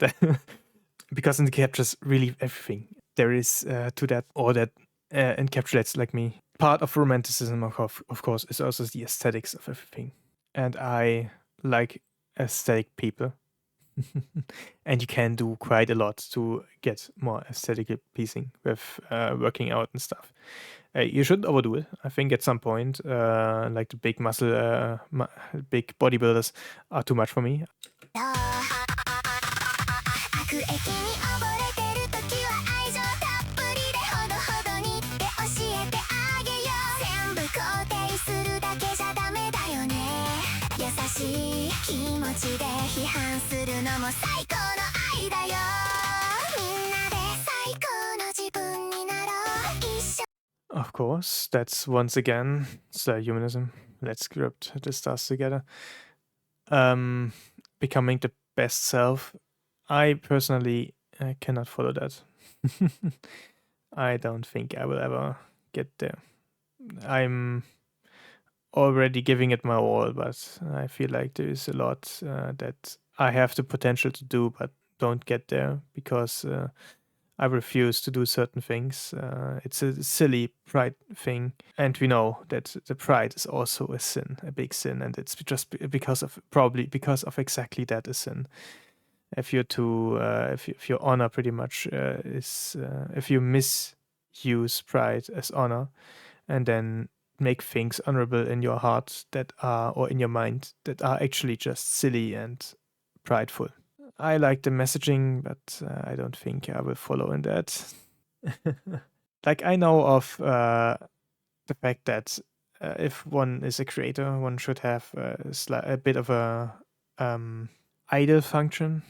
Because it captures really everything there is to that, or that encapsulates like me. Part of romanticism, of course, is also the aesthetics of everything. And I like aesthetic people. And you can do quite a lot to get more aesthetically pleasing with working out and stuff. You shouldn't overdo it. I think at some point, like the big muscle, big bodybuilders are too much for me. 悪液に溺れてる時は愛情たっぷりでほどほどにって教えてあげよう全部肯定するだけじゃダメだよね優しい気持ちで批判するのも最高の愛だよみんなで最高の自分になろう一緒 Of course, that's once again Stellar Humanism. Let's script the stars together. Becoming the best self. I personally cannot follow that. I don't think I will ever get there. I'm already giving it my all, but I feel like there is a lot that I have the potential to do, but don't get there because I refuse to do certain things. It's a silly pride thing, and we know that the pride is also a sin, a big sin, and it's just probably because of exactly that, a sin. If you're too, if your honor pretty much is, if you misuse pride as honor, and then make things honorable in your heart that are, or in your mind, that are actually just silly and prideful. I like the messaging, but I don't think I will follow in that. Like, I know of the fact that if one is a creator, one should have a bit of a idle function,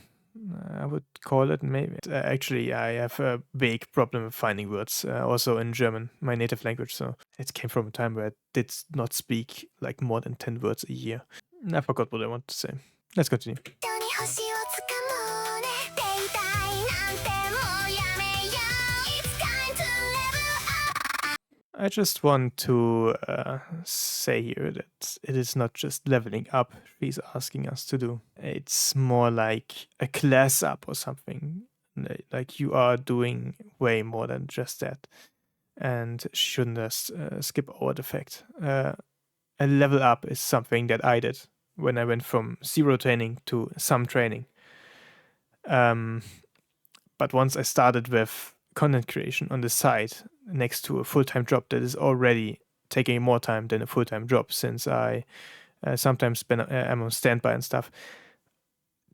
I would call it, maybe. Actually, I have a big problem with finding words, also in German, my native language. So it came from a time where I did not speak like more than 10 words a year. I forgot what I wanted to say. Let's continue. 人に星をつかもうねって言いたいなんてもうやめよう It's time to level up I just want to say here that it is not just leveling up she's asking us to do. It's more like a class up or something. Like you are doing way more than just that. And shouldn't just skip over the fact. A level up is something that I did when I went from zero training to some training. But once I started with content creation on the side next to a full-time job that is already taking more time than a full-time job, since I sometimes am on standby and stuff,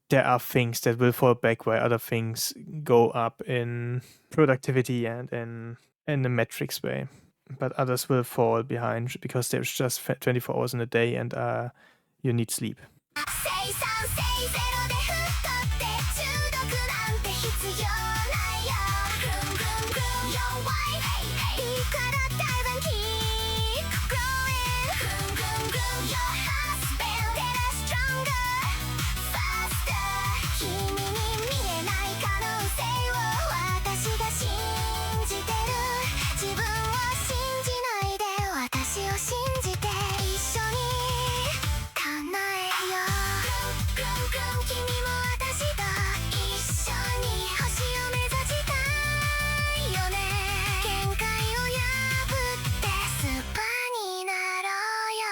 there are things that will fall back while other things go up in productivity and in the metrics way. But others will fall behind because there's just 24 hours in a day and you need sleep. 生産性ゼロで太って中毒なんて必要ないよ Groom groom groom your wife いいから大胆 Keep growing Groom groom groom your husband Get us stronger Faster 君に見えない可能性を私が信じてる自分を信じないで私を信じて一緒に叶えよう Groom groom groom 君も私と一緒に星を目指したいよね限界を破ってスーパーになろうよ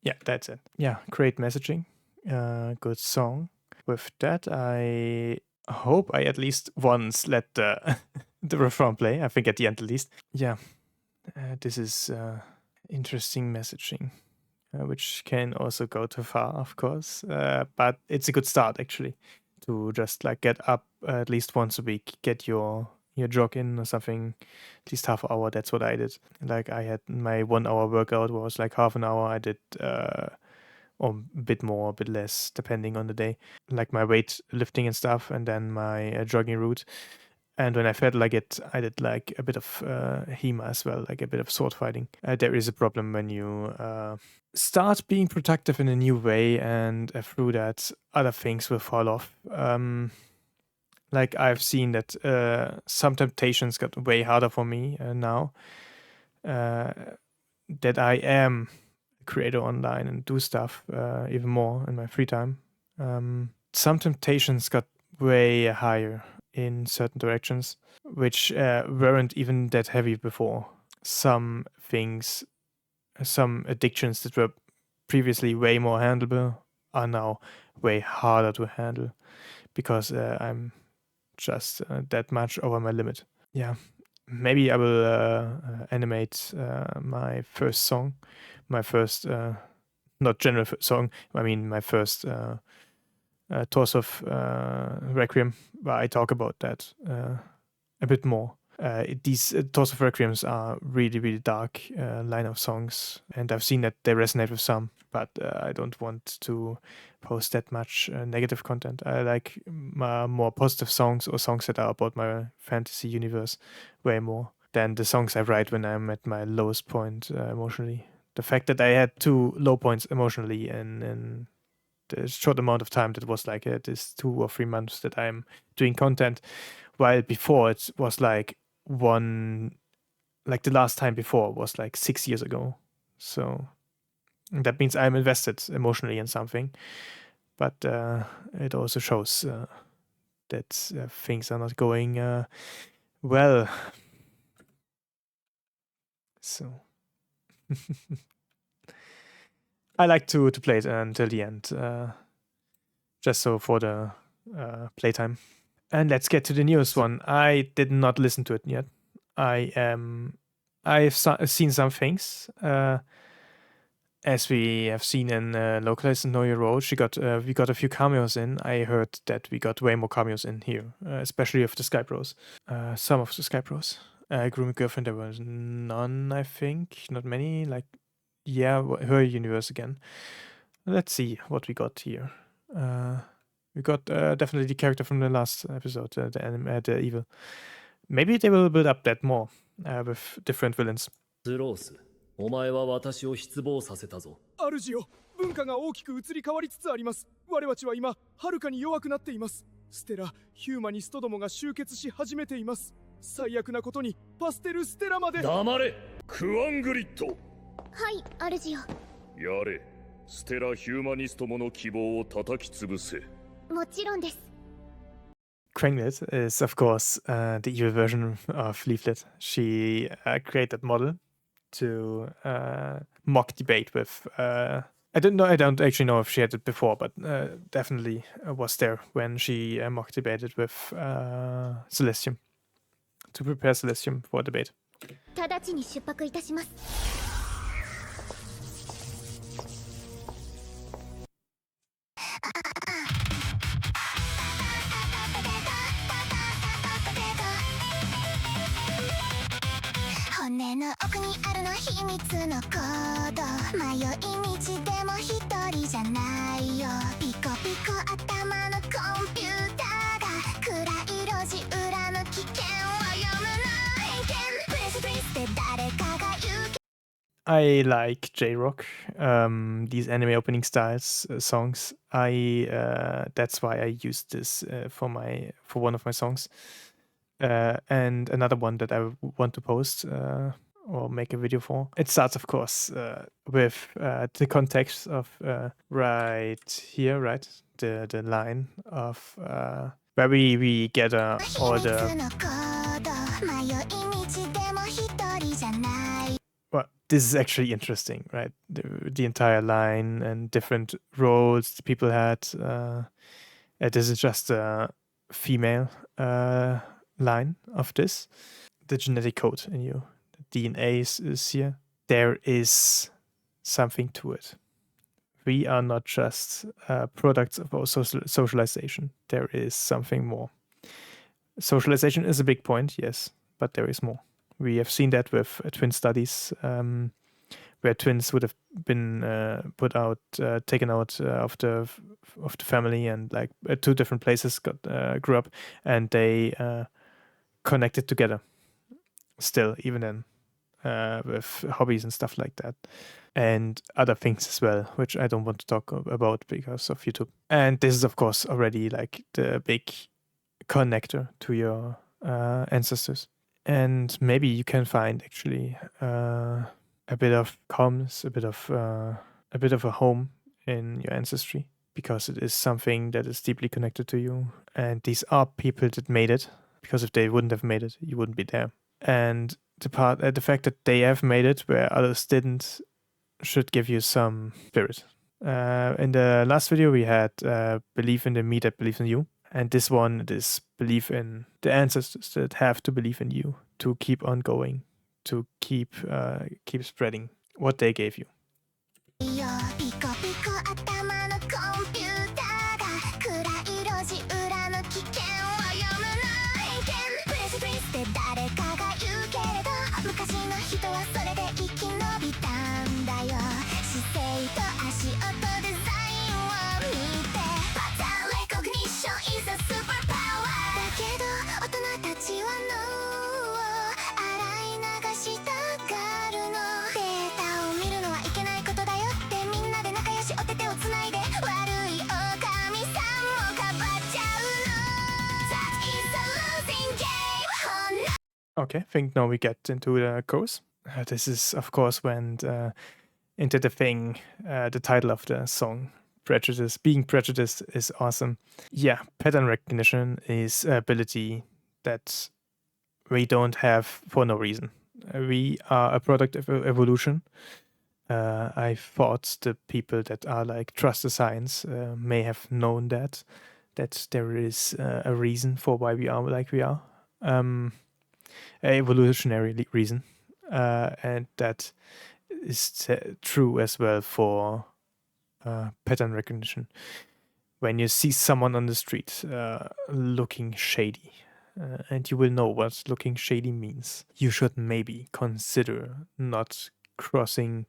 Yeah, that's it. Yeah, great messaging. Good song. With that, I hope I at least once let the the refrain play. I think at the end at least. Yeah, this is interesting messaging, which can also go too far, of course. But it's a good start actually to just like get up at least once a week, get your your jog in or something, at least half an hour. That's what I did. Like I had my 1 hour workout was like half an hour. I did or a bit more, a bit less, depending on the day, like my weight lifting and stuff, and then my jogging route. And when I felt like it, I did like a bit of HEMA as well, like a bit of sword fighting. There is a problem when you start being productive in a new way, and through that, other things will fall off. Like I've seen that some temptations got way harder for me now that I am a creator online and do stuff even more in my free time. Some temptations got way higher in certain directions, which weren't even that heavy before. Some things, some addictions that were previously way more handleable are now way harder to handle because I'm just that much over my limit. Yeah, maybe I will animate my first song, my first, not general song, I mean my first Torsov Requiem, where I talk about that a bit more. These Torsov Requiems are really, really dark line of songs, and I've seen that they resonate with some, but I don't want to post that much negative content. I like more positive songs or songs that are about my fantasy universe way more than the songs I write when I'm at my lowest point emotionally. The fact that I had 2 low points emotionally in the short amount of time that was like this 2 or 3 months that I'm doing content, while before it was like the last time before was like 6 years ago. So that means I'm invested emotionally in something, but it also shows that things are not going well. So I like to play it until the end, just so for the playtime. And let's get to the newest one. I did not listen to it yet. I've seen some things. As we have seen in Localized and Know Your Role, we got a few cameos in. I heard that we got way more cameos in here, especially of the Skype Bros. Some of the Skype Bros. Grooming Girlfriend, there was none, I think. Not many. Like, yeah, her universe again. Let's see what we got here. We got definitely the character from the last episode, the evil. Maybe they will build up that more with different villains. スロース、お前は私を失望させたぞ。主よ、文化が大きく移り変わりつつあります。我々は今はるかに弱くなっています。ステラ、ヒューマニストどもが集結し始めています。最悪なことにパステルステラまで。黙れ、クワングリッド。はい、主よ。やれ、ステラヒューマニストもの希望を叩き潰せ。もちろんです。Kranglet is, of course, the evil version of Leaflit. She created model to mock debate with. I don't actually know if she had it before, but definitely was there when she mock debated with Celestium to prepare Celestium for debate. 直ちに出発いたします。骨の奥にあるの秘密のコード。迷い道でも一人じゃないよ。ピコピコ頭のコンピューターが暗い路地裏の危険を読むの偏見。プレスプレスで誰かが言う。I like J-Rock, these anime opening styles songs. That's why I used this for one of my songs. And another one that I want to post or make a video for. It starts, of course, with the context of right here, right? The line of where we gather all the. Well, this is actually interesting, right? The entire line and different roles the people had. This is just a female line of this. The genetic code in you, the DNA is here. There is something to it. We are not just products of our socialization. There is something more. Socialization is a big point, yes, but there is more. We have seen that with twin studies, where twins would have been taken out of the family, and like at two different places grew up, and they connected together. Still, even then, with hobbies and stuff like that, and other things as well, which I don't want to talk about because of YouTube. And this is, of course, already like the big connector to your ancestors. And maybe you can find actually a bit of calmness, a bit of a home in your ancestry, because it is something that is deeply connected to you. And these are people that made it, because if they wouldn't have made it, you wouldn't be there. And the fact that they have made it where others didn't should give you some spirit. In the last video, we had believe in the me that believes in you. And this one is believe in the ancestors that have to believe in you to keep on going, to keep spreading what they gave you. いいよピコピコ頭のコンピューターが暗い路地裏の危険を読むの偏見プレスプレスで誰かが言うけれど昔の人はそれで生き延びたんだよ姿勢と足音デザインを見てパターンレコグニッション is a superpower だけど大人たちは脳を洗い流したがるのデータを見るのはいけないことだよってみんなで仲良しお手手をつないで悪い狼さんもかばっちゃうの That is a losing game oh no Okay, I think now we get into the chorus. This is, of course, when into the thing, the title of the song, Prejudice. Being prejudiced is awesome. Yeah, pattern recognition is an ability that we don't have for no reason. We are a product of evolution. I thought the people that are like trust the science may have known that there is a reason for why we are like we are. A evolutionary reason, and that is true as well for pattern recognition. When you see someone on the street looking shady, and you will know what looking shady means, you should maybe consider not crossing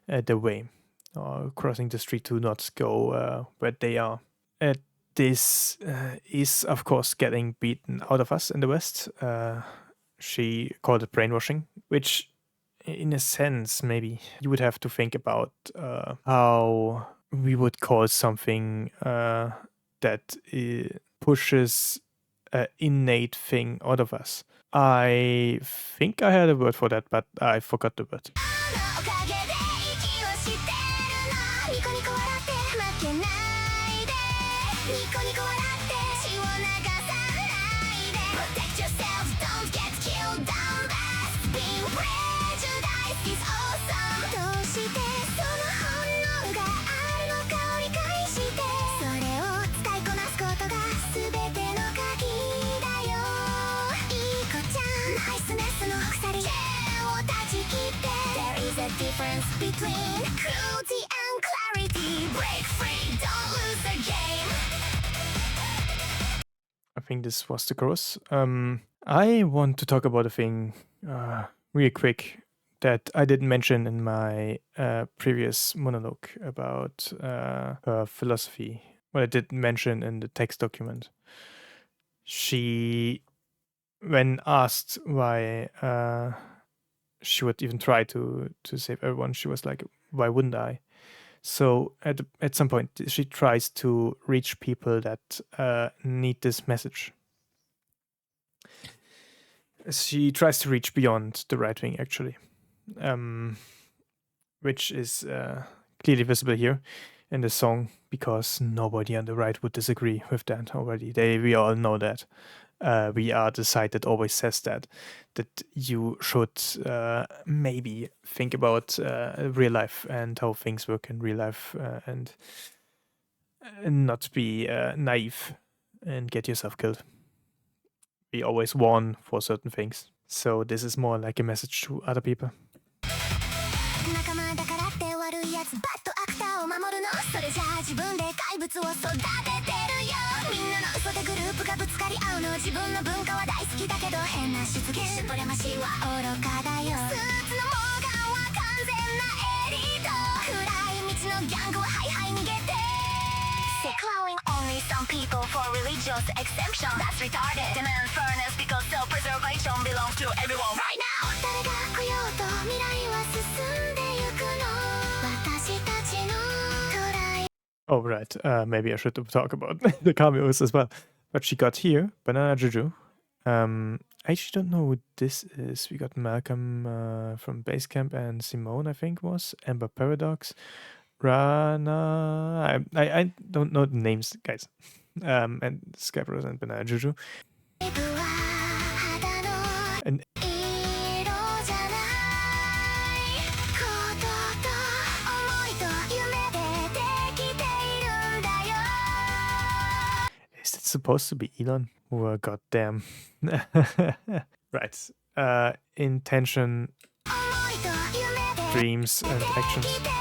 the way or crossing the street to not go where they are. This is, of course, getting beaten out of us in the West. She called it brainwashing, which in a sense, maybe you would have to think about how we would call something that pushes an innate thing out of us. I think I had a word for that, but I forgot the word. おかげで息をしてるのニコニコ笑って負けないでニコニコ笑って血を流さないで Protect yourself, don't get killed down fast Being prejudiced is awesome どうしてその本能があるのかを理解してそれを使いこなすことが全ての鍵だよいい子ちゃんナイスネスの鎖剣を断ち切って There is a difference between cruelty and clarity Break free, don't lose the game I think this was the chorus. I want to talk about a thing real quick that I didn't mention in my previous monologue about her philosophy. Well, I did mention in the text document. She, when asked why she would even try to save everyone, she was like, "Why wouldn't I?" So at some point, she tries to reach people that need this message. She tries to reach beyond the right wing, actually, which is clearly visible here in the song, because nobody on the right would disagree with that already. We all know that. We are the side that always says that you should maybe think about real life and how things work in real life and not be naive and get yourself killed. We always warn for certain things. So this is more like a message to other people. 仲間だからって悪いやつバッドアクターを守るのそれじゃあ自分で怪物を育ててるよみんなの嘘でグループがぶつかり合うの自分の文化は大好きだけど変な失言シュプレマシーは愚かだよスーツのモーガンは完全なエリート暗い道のギャングはハイハイ逃げてSecuring only some people for religious exemption That's retarded Demand fairness because self-preservation belongs to everyone right now 誰が来ようと未来は進んでゆくの私たちのトライ Oh, right. Maybe I should talk about the cameos as well. But she got here, Banana Juju. I actually don't know who this is. We got Malcolm from Basecamp and Simone, I think was. Amber Paradox. Rana. I don't know the names, guys. And Skyperos and Banana Juju. 部は肌の And 色じゃないことと思いと夢でできているんだよ is it supposed to be Elon? Oh, goddamn. Right. Intention, 思いと夢で dreams, and で actions. きている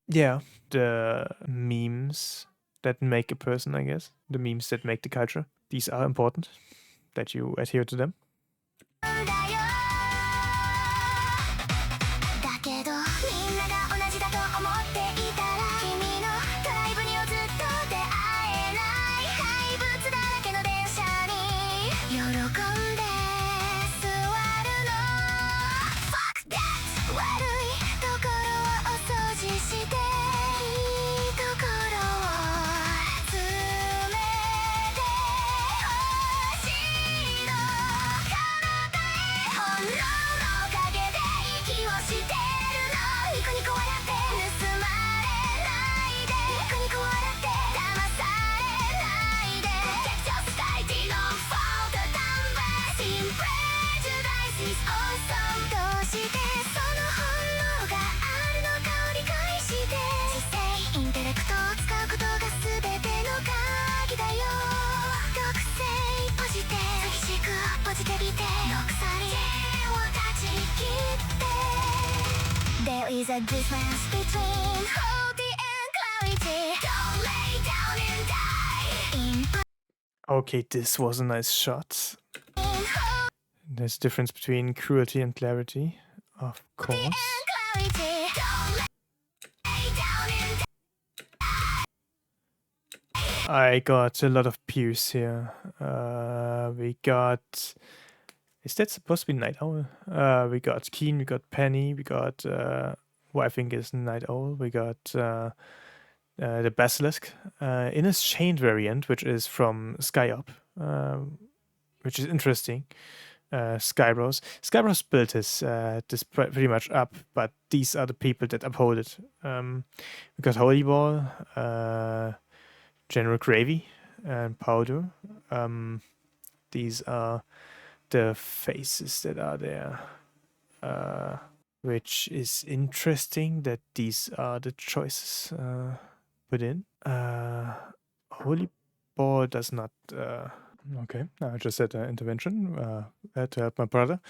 Yeah, the memes that make a person, I guess. The memes that make the culture. These are important, that you adhere to them. んだよだけどみんなが同じだと思っていたら君のドライブにはずっと出会えない怪物だらけの電車に喜んで座るの Fuck that 悪いところをお掃除していいところを詰めてほしいの体へ本能のおかげで息をしてるのニコニコ笑って盗まれないでニコニコ笑って騙されないで劇場スタイティのフォートダンバーシンプレジュダイス is awesome どうしてその本能があるのかを理解して知性インテレクトを使うことが全ての鍵だよ毒性ポジティブポジティビティの鎖を断ち切って There is a difference between clarity and clarity Don't lay down and die in Okay, this was a nice shot. There's a difference between cruelty and clarity. Of course. clarity Don't lay down and I got a lot of peers here. We got... Is that supposed to be Night Owl? We got Keen, we got Penny, we got... who I think is Night Owl. We got the Basilisk in his chained variant, which is from Sky Up, which is interesting. Skybros. Skybros built his this pretty much up, but these are the people that uphold it. We got Holy Ball, General Gravy, and Powder. These are the faces that are there. Which is interesting that these are the choices put in. Holy Ball does not... okay, I just had an intervention. Had to help my brother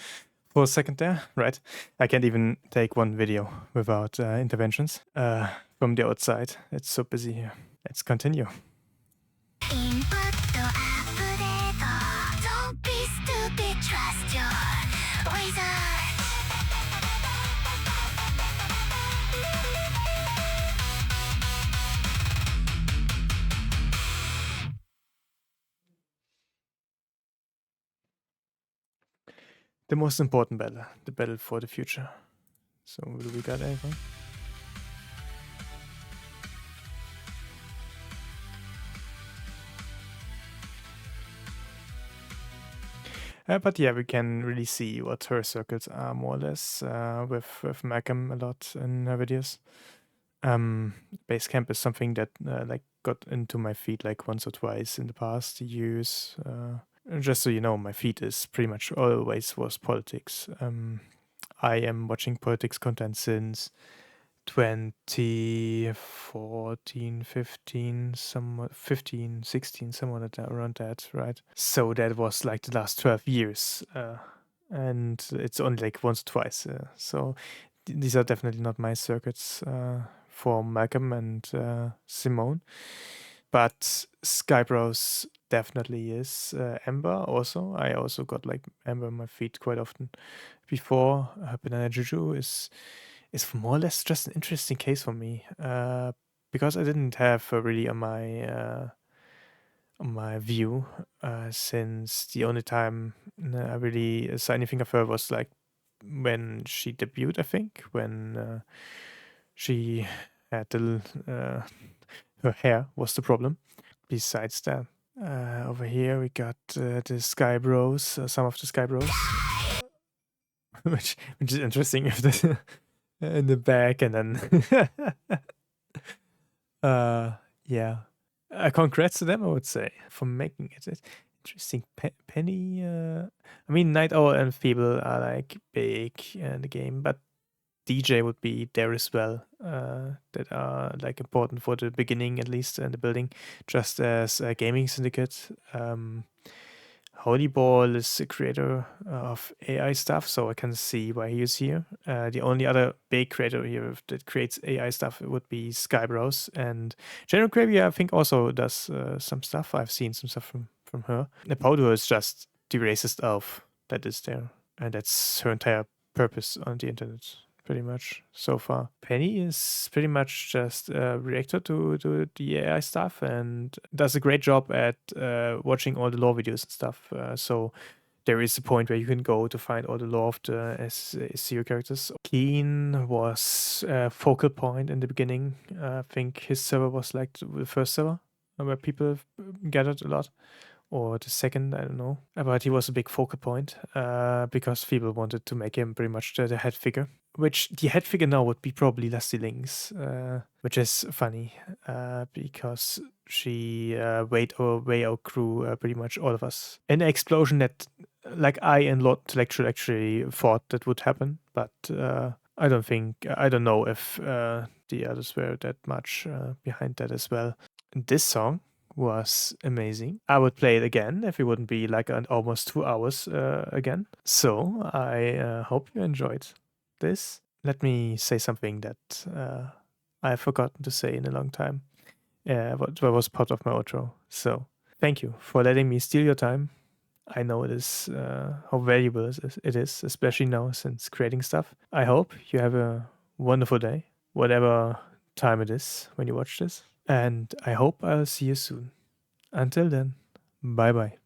for a second there. Right. I can't even take one video without interventions from the outside. It's so busy here. Let's continue. インプットアップデート Don't be stupid, trust your wizard The most important battle. The battle for the future. So, do we got anything? But yeah, we can really see what her circles are more or less with Malcolm a lot in her videos. Basecamp is something that like got into my feed like once or twice in the past years. Just so you know, my feed is pretty much always was politics. I am watching politics content since 2014, 15, somewhat 15, 16, somewhat around that, right? So that was like the last 12 years. And it's only like once or twice. So these are definitely not my circuits for Malcolm and Simone. but Skybros definitely is. Ember also. I also got like Ember on my feet quite often before. Banana Juju is more or less just an interesting case for me, because I didn't have her really on my view, since the only time I really saw anything of her was like when she debuted, I think, when she had her hair was the problem. Besides that, over here we got the Sky Bros, some of the Sky Bros, which is interesting if the in the back, and then yeah, congrats to them, I would say, for making it. It's interesting. Penny, I mean, Night Owl and Feeble are like big in the game, but DJ would be there as well, that are like important for the beginning, at least in the building, just as Gaming Syndicate. Holy Ball is the creator of AI stuff, so I can see why he is here. The only other big creator here that creates AI stuff would be Skybros, and General Gravy, I think, also does some stuff. I've seen some stuff from her. Napodo is just the racist elf that is there, and that's her entire purpose on the internet, pretty much so far. Penny is pretty much just a reactor to the AI stuff and does a great job at watching all the lore videos and stuff. So there is a point where you can go to find all the lore of the SCU characters. Keen was a focal point in the beginning. I think his server was like the first server where people gathered a lot. Or the second, I don't know. But he was a big focal point because people wanted to make him pretty much the head figure. Which the head figure now would be probably Lusty Links, which is funny because she way outgrew pretty much all of us. An explosion that, like, I and Lord Intellectual actually thought that would happen, but I don't know if the others were that much behind that as well. This song was amazing. I would play it again if it wouldn't be like an almost 2 hours again. So I hope you enjoyed this. Let me say something that I've forgotten to say in a long time. What was part of my outro. So thank you for letting me steal your time. I know it is how valuable it is, especially now since creating stuff. I hope you have a wonderful day, whatever time it is when you watch this. And I hope I'll see you soon. Until then, bye bye.